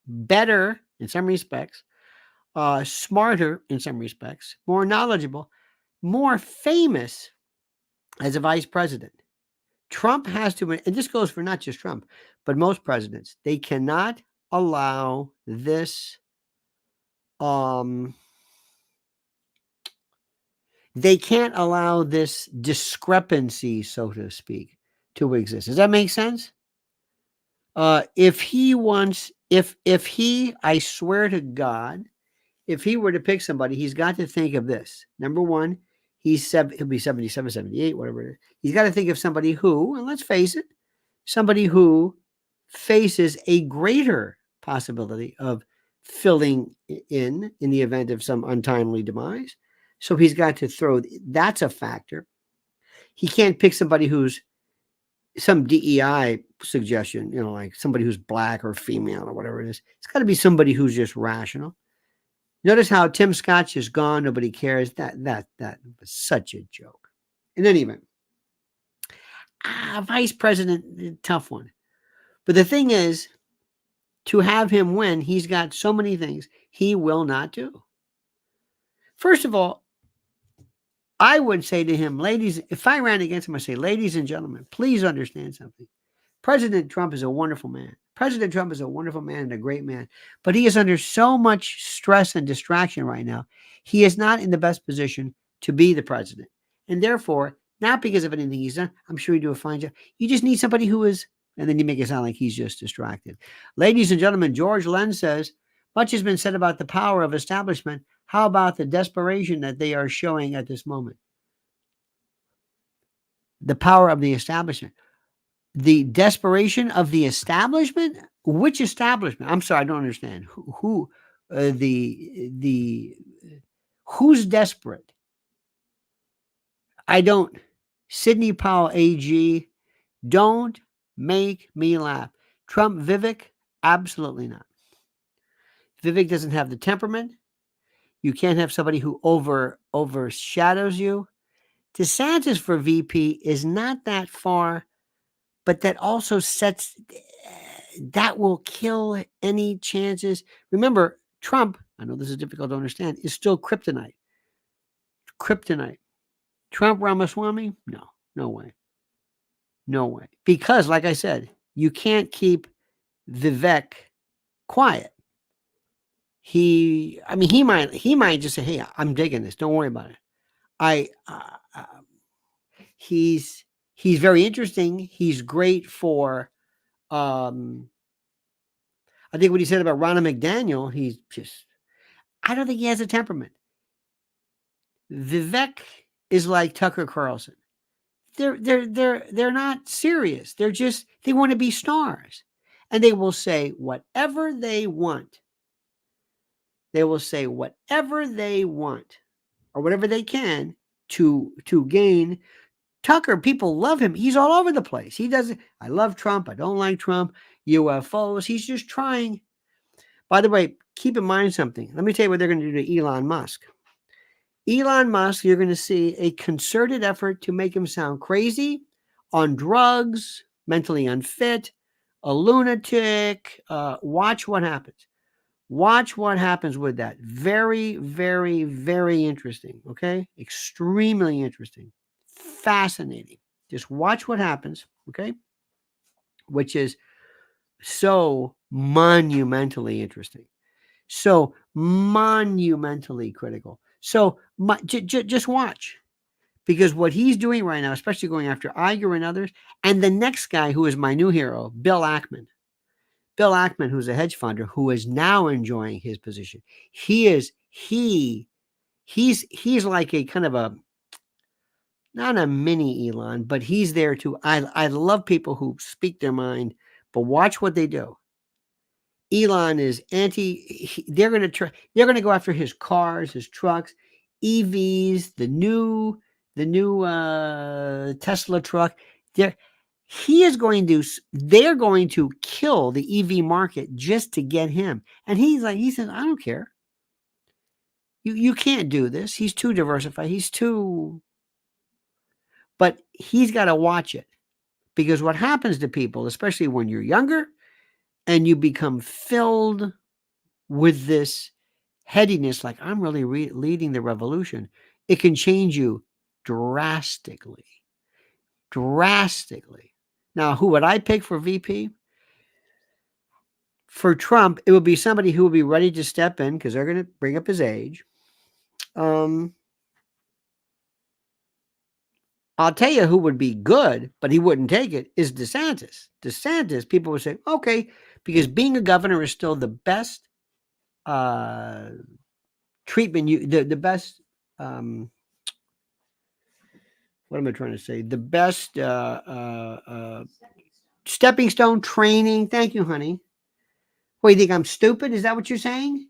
better in some respects, smarter in some respects, more knowledgeable, more famous as a vice president. Trump has to, and this goes for not just Trump, but most presidents, they cannot allow this, they can't allow this discrepancy, so to speak, to exist. Does that make sense? If he, I swear to God, if he were to pick somebody, he's got to think of this. Number one, he'll be 77, 78, whatever it is. He's got to think of somebody who, and let's face it, somebody who faces a greater possibility of filling in the event of some untimely demise. So he's got to throw, that's a factor. He can't pick somebody who's some DEI suggestion, like somebody who's black or female or whatever it is. It's got to be somebody who's just rational. Notice how Tim Scott's is gone. Nobody cares. That was such a joke. In any event, vice president, tough one. But the thing is, to have him win, he's got so many things he will not do. First of all, I would say to him, ladies, if I ran against him, I'd say, ladies and gentlemen, please understand something. President Trump is a wonderful man. President Trump is a wonderful man and a great man, but he is under so much stress and distraction right now. He is not in the best position to be the president. And therefore, not because of anything he's done, I'm sure he'd do a fine job. You just need somebody who is, and then you make it sound like he's just distracted. Ladies and gentlemen, George Lenz says, much has been said about the power of establishment. How about the desperation that they are showing at this moment? The power of the establishment. The desperation of the establishment? Which establishment? I'm sorry, I don't understand. Who's desperate? I don't. Sidney Powell, AG, don't make me laugh. Trump, Vivek, absolutely not. Vivek doesn't have the temperament. You can't have somebody who overshadows you. DeSantis for VP is not that far, but that also that will kill any chances. Remember, Trump, I know this is difficult to understand, is still kryptonite. Kryptonite. Trump Ramaswamy? No way. No way. Because, like I said, you can't keep Vivek quiet. He might just say, hey, I'm digging this. Don't worry about it. He's very interesting. He's great for, I think what he said about Ronna McDaniel, I don't think he has a temperament. Vivek is like Tucker Carlson. They're not serious. They want to be stars. And they will say whatever they want. They will say whatever they want or whatever they can to gain. Tucker, people love him. He's all over the place. I love Trump. I don't like Trump. UFOs. He's just trying. By the way, keep in mind something. Let me tell you what they're going to do to Elon Musk. Elon Musk, you're going to see a concerted effort to make him sound crazy, on drugs, mentally unfit, a lunatic. Watch what happens. Watch what happens with that. Very, very, very interesting. Okay? Extremely interesting. Fascinating. Just watch what happens. Okay? Which is so monumentally interesting. So monumentally critical. So just watch. Because what he's doing right now, especially going after Iger and others, and the next guy who is my new hero, Bill Ackman. Bill Ackman, who's a hedge funder, who is now enjoying his position. He's like a kind of a, not a mini Elon, but he's there too. I love people who speak their mind, but watch what they do. Elon is they're going to go after his cars, his trucks, EVs, the new Tesla truck. They're going to kill the EV market just to get him. And he says, I don't care. You can't do this. He's too diversified. But he's got to watch it, because what happens to people, especially when you're younger and you become filled with this headiness, like I'm really leading the revolution, it can change you drastically. Now, who would I pick for VP? For Trump, it would be somebody who would be ready to step in, because they're going to bring up his age. I'll tell you who would be good, but he wouldn't take it, is DeSantis. DeSantis, people would say, okay, because being a governor is still the best treatment, the best, what am I trying to say? The best stepping stone training. Thank you, honey. What, you think I'm stupid? Is that what you're saying?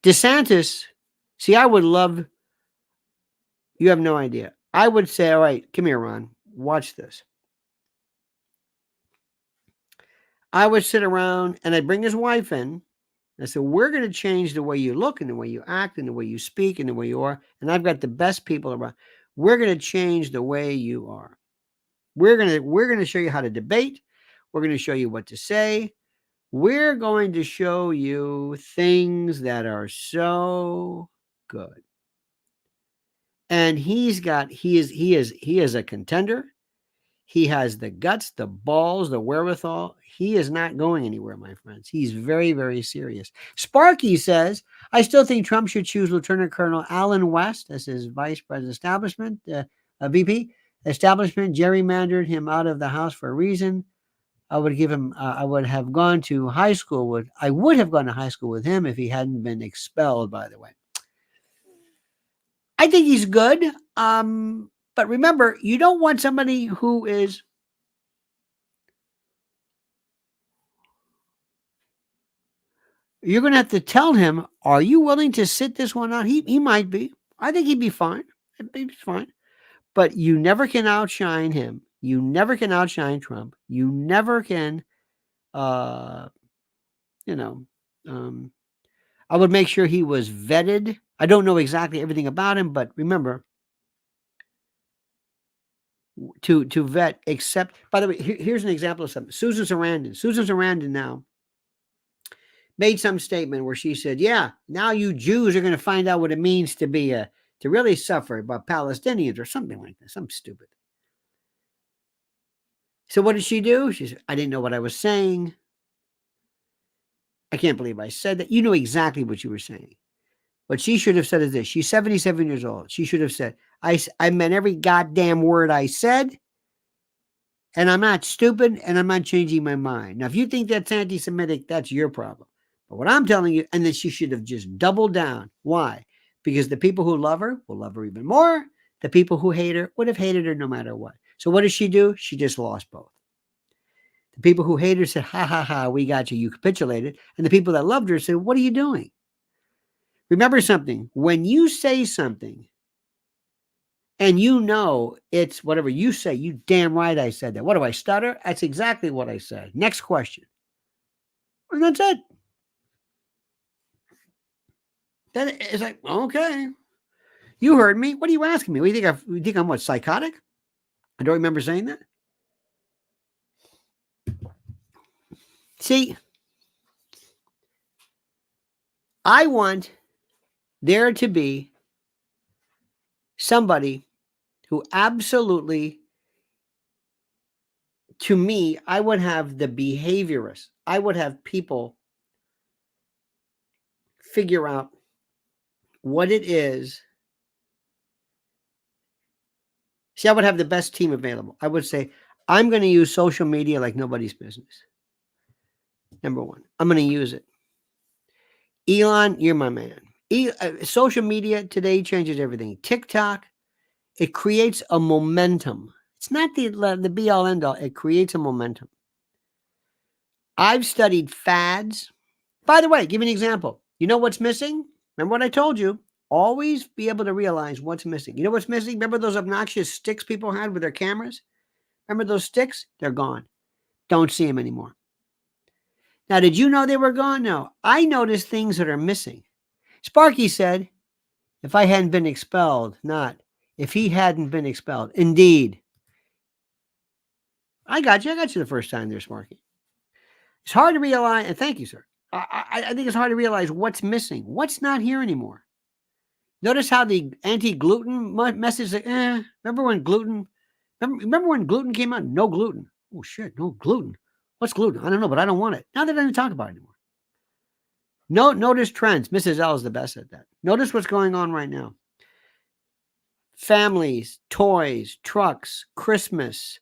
DeSantis, see, I would love, you have no idea. I would say, all right, come here, Ron, watch this. I would sit around and I'd bring his wife in. I said, we're going to change the way you look and the way you act and the way you speak and the way you are. And I've got the best people around. We're going to change the way you are. We're going to show you how to debate. We're going to show you what to say. We're going to show you things that are so good. And he is a contender. He has the guts, the balls, the wherewithal. He is not going anywhere, my friends. He's very, very serious. Sparky says, I still think Trump should choose Lieutenant Colonel Alan West as his vice president establishment, VP. Establishment gerrymandered him out of the House for a reason. I would have gone to high school with him if he hadn't been expelled, by the way. I think he's good. But remember, you don't want somebody who is you're going to have to tell him, are you willing to sit this one out? He might be. I think he'd be fine. He'd be fine. But you never can outshine him. You never can outshine Trump. You never can, I would make sure he was vetted. I don't know exactly everything about him, but remember, to vet, except, by the way, here's an example of something. Susan Sarandon now made some statement where she said, yeah, now you Jews are going to find out what it means to be to really suffer about Palestinians or something like that, something stupid. So what did she do? She said, I didn't know what I was saying. I can't believe I said that. You know exactly what you were saying. What she should have said is this. She's 77 years old. She should have said, I meant every goddamn word I said, and I'm not stupid, and I'm not changing my mind. Now, if you think that's anti-Semitic, that's your problem. But what I'm telling you, and then she should have just doubled down. Why? Because the people who love her will love her even more. The people who hate her would have hated her no matter what. So what does she do? She just lost both. The people who hate her said, ha, ha, ha, we got you. You capitulated. And the people that loved her said, what are you doing? Remember something. When you say something and you know it's whatever you say, you damn right I said that. What do I stutter? That's exactly what I said. Next question. And that's it. Then it's like, okay, you heard me. What are you asking me? What do you think I'm what, psychotic? I don't remember saying that. See, I want there to be somebody who absolutely, to me, I would have the behaviorists. I would have people figure out what it is. See, I would have the best team available. I would say, I'm going to use social media like nobody's business. Number one, I'm going to use it. Elon, you're my man. Social media today changes everything. TikTok, it creates a momentum. It's not the be all end all. It creates a momentum. I've studied fads. By the way, give me an example. You know what's missing? Remember what I told you? Always be able to realize what's missing. You know what's missing? Remember those obnoxious sticks people had with their cameras? Remember those sticks? They're gone. Don't see them anymore. Now, did you know they were gone? No. I noticed things that are missing. Sparky said, if I hadn't been expelled, not if he hadn't been expelled. Indeed. I got you the first time there, Sparky. It's hard to realize, and thank you, sir. I think it's hard to realize what's missing, what's not here anymore. Notice how the anti-gluten message, remember when gluten came out? No gluten. Oh, shit, no gluten. What's gluten? I don't know, but I don't want it. Now they don't even talk about it anymore. Notice trends. Mrs. L is the best at that. Notice what's going on right now. Families, toys, trucks, Christmas,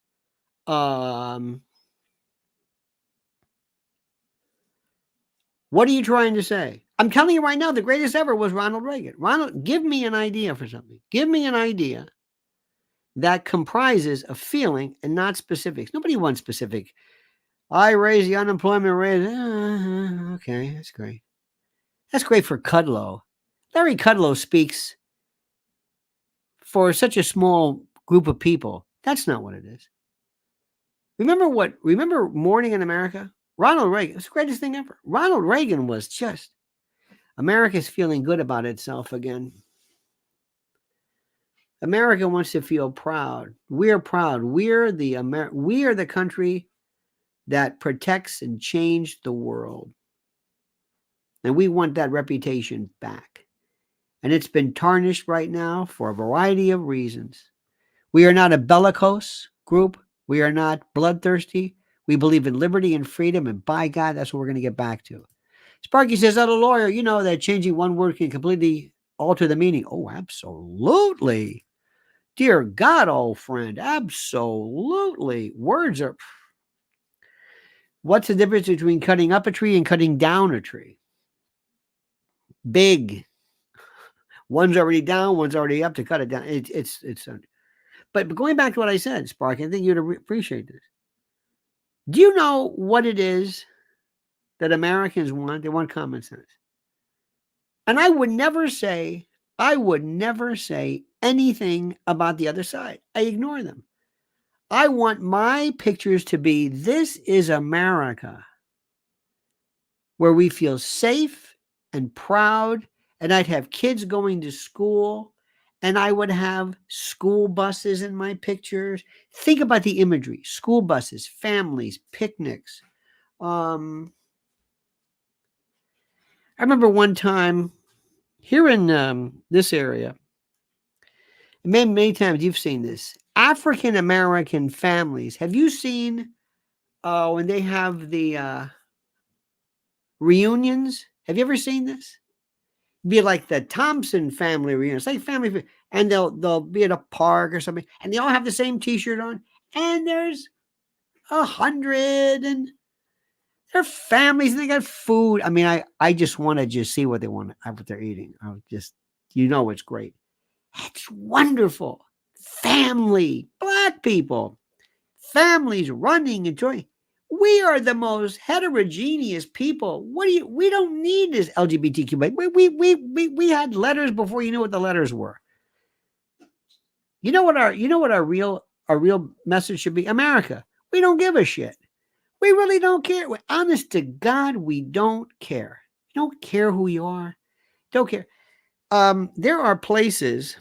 What are you trying to say? I'm telling you right now, the greatest ever was Ronald Reagan. Ronald, give me an idea for something. Give me an idea that comprises a feeling and not specifics. Nobody wants specific. I raise the unemployment rate. Okay, that's great. That's great for Kudlow. Larry Kudlow speaks for such a small group of people. That's not what it is. Remember Morning in America? Ronald Reagan, it's the greatest thing ever. Ronald Reagan was just, America's feeling good about itself again. America wants to feel proud. We're proud. We are the country that protects and changed the world. And we want that reputation back. And it's been tarnished right now for a variety of reasons. We are not a bellicose group. We are not bloodthirsty. We believe in liberty and freedom. And by God, that's what we're going to get back to. Sparky says, "Oh, the lawyer, you know that changing one word can completely alter the meaning." Oh, absolutely. Dear God, old friend, absolutely. Words are... What's the difference between cutting up a tree and cutting down a tree? Big. One's already down, one's already up. To cut it down, it's. But going back to what I said, Sparky, I think you'd appreciate this. Do you know what it is that Americans want? They want common sense. And I would never say anything about the other side. I ignore them. I want my pictures to be, this is America, where we feel safe and proud, and I'd have kids going to school, and I would have school buses in my pictures. Think about the imagery: school buses, families, picnics. I remember one time here in this area, many times you've seen this, African American families. Have you seen when they have the reunions? Have you ever seen this? Be like the Thompson family reunion. It's like family, and they'll be at a park or something, and they all have the same T-shirt on, and there's 100, and they're families, and they got food. I mean, I just want to just see what they want, what they're eating. It's great. It's wonderful. Family, black people, families running, enjoying. We are the most heterogeneous people. We don't need this LGBTQ. We had letters before you knew what the letters were. You know what our real message should be? America, we don't give a shit. We really don't care. We're honest to God, we don't care. We don't care who you are. Don't care. There are places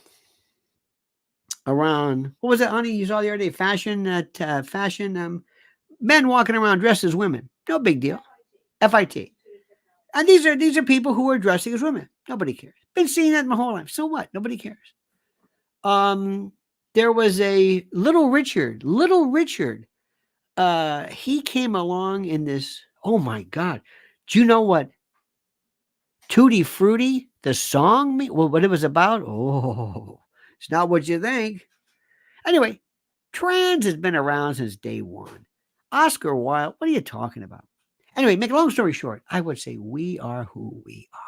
around, what was that, honey, you saw the other day? Fashion, men walking around dressed as women. No big deal. FIT. And these are people who are dressing as women. Nobody cares. Been seeing that my whole life. So what? Nobody cares. There was a Little Richard. He came along in this. Oh my God. Do you know what Tutti Frutti, the song, what it was about? Oh, it's not what you think. Anyway, trans has been around since day one. Oscar Wilde, what are you talking about? Anyway, make a long story short, I would say we are who we are.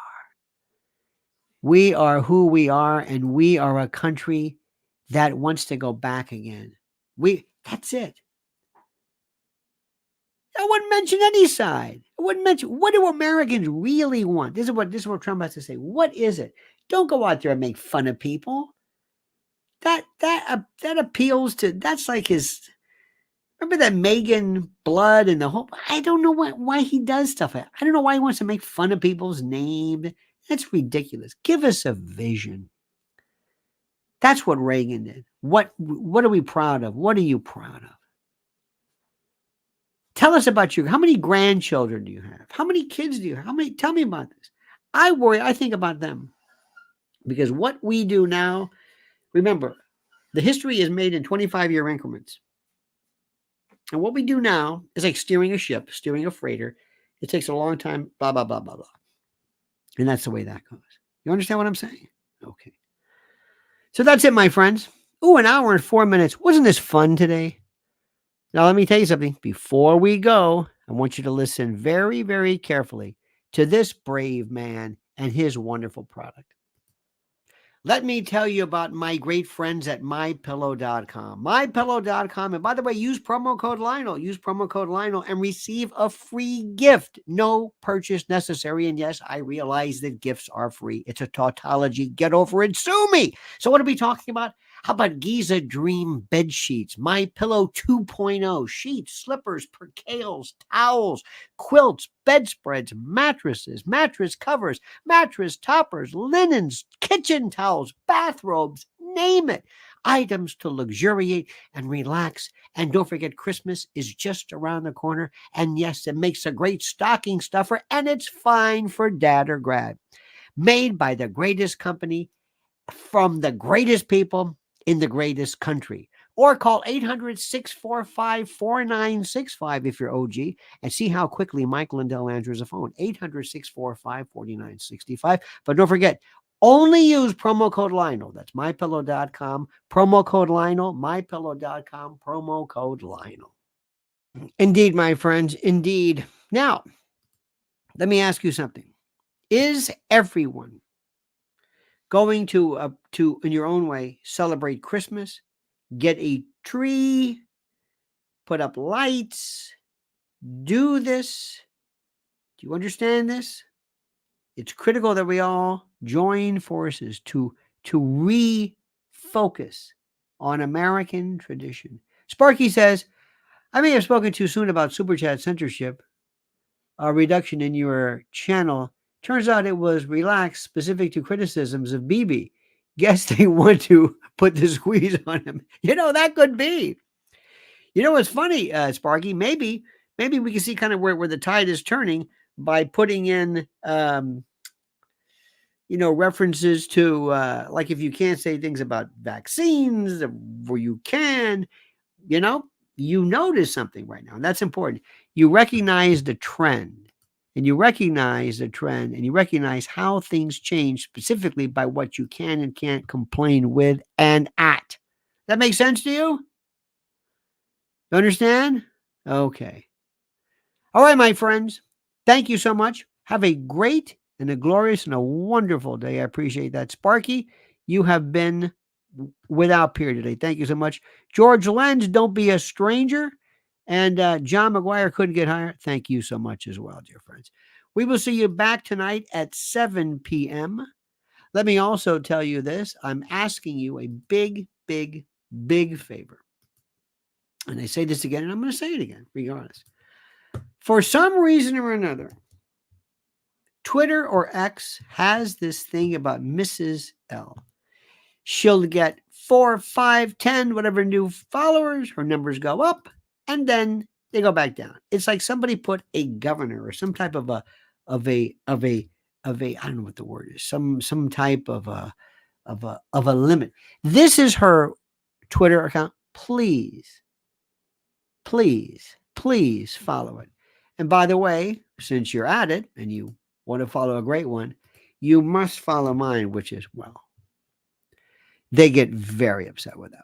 We are who we are, and we are a country that wants to go back again. That's it. I wouldn't mention any side. I wouldn't mention, what do Americans really want? This is what Trump has to say. What is it? Don't go out there and make fun of people. That appeals to, that's like his, remember that Megan blood and the whole, I don't know why he does stuff like that. I don't know why he wants to make fun of people's names. That's ridiculous. Give us a vision. That's what Reagan did. What are we proud of? What are you proud of? Tell us about how many grandchildren do you have? How many kids do you have? Tell me about this. I think about them. Because what we do now, remember, the history is made in 25-year increments. And what we do now is like steering a ship, steering a freighter. It takes a long time, blah, blah, blah, blah, blah. And that's the way that goes. You understand what I'm saying? Okay. So that's it, my friends. Ooh, an hour and 4 minutes. Wasn't this fun today? Now, let me tell you something. Before we go, I want you to listen very, very carefully. to this brave man and his wonderful product. Let me tell you about my great friends at mypillow.com. Mypillow.com. And by the way, use promo code Lionel. Use promo code Lionel and receive a free gift. No purchase necessary. And yes, I realize that gifts are free. It's a tautology. Get over it. Sue me. So what are we talking about? How about Giza Dream bed sheets, My Pillow 2.0, sheets, slippers, percales, towels, quilts, bedspreads, mattresses, mattress covers, mattress toppers, linens, kitchen towels, bathrobes, name it. Items to luxuriate and relax. And don't forget, Christmas is just around the corner. And yes, it makes a great stocking stuffer, and it's fine for dad or grad. Made by the greatest company from the greatest people in the greatest country. Or call 800-645-4965 if you're OG, and see how quickly Mike Lindell answers the phone. 800-645-4965. But don't forget, only use promo code Lionel. That's mypillow.com. Promo code Lionel. Mypillow.com. Promo code Lionel. Indeed, my friends. Indeed. Now, let me ask you something. Is everyone going to in your own way, celebrate Christmas, get a tree, put up lights, do this? Do you understand this? It's critical that we all join forces to refocus on American tradition. Sparky says, I may have spoken too soon about Super Chat censorship, a reduction in your channel. Turns out it was relaxed, specific to criticisms of BB. Guess they want to put the squeeze on him. That could be. What's funny, Sparky? Maybe we can see kind of where the tide is turning by putting in, references to, like if you can't say things about vaccines, where you can, you notice something right now, and that's important. You recognize the trend. And you recognize the trend, and you recognize how things change specifically by what you can and can't complain with and at. That makes sense to you? You understand? Okay. All right, my friends. Thank you so much. Have a great and a glorious and a wonderful day. I appreciate that. Sparky, you have been without peer today. Thank you so much. George Lenz, don't be a stranger. And John McGuire couldn't get higher. Thank you so much as well, dear friends. We will see you back tonight at 7 p.m. Let me also tell you this. I'm asking you a big, big, big favor. And I say this again, and I'm going to say it again, regardless. For some reason or another, Twitter or X has this thing about Mrs. L. She'll get 4, 5, 10, whatever new followers. Her numbers go up. And then they go back down. It's like somebody put a governor or some type of a I don't know what the word is, some type of a limit. This is her Twitter account. Please follow it. And by the way, since you're at it and you want to follow a great one, you must follow mine, which is, they get very upset with that one.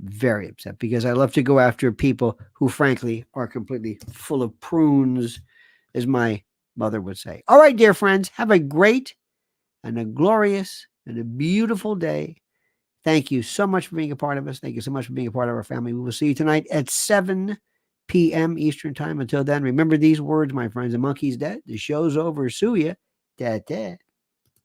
Very upset, because I love to go after people who, frankly, are completely full of prunes, as my mother would say. All right, dear friends, have a great and a glorious and a beautiful day. Thank you so much for being a part of us. Thank you so much for being a part of our family. We will see you tonight at 7 p.m. Eastern Time. Until then, remember these words, my friends. The monkey's dead. The show's over. Sue ya. Da-da.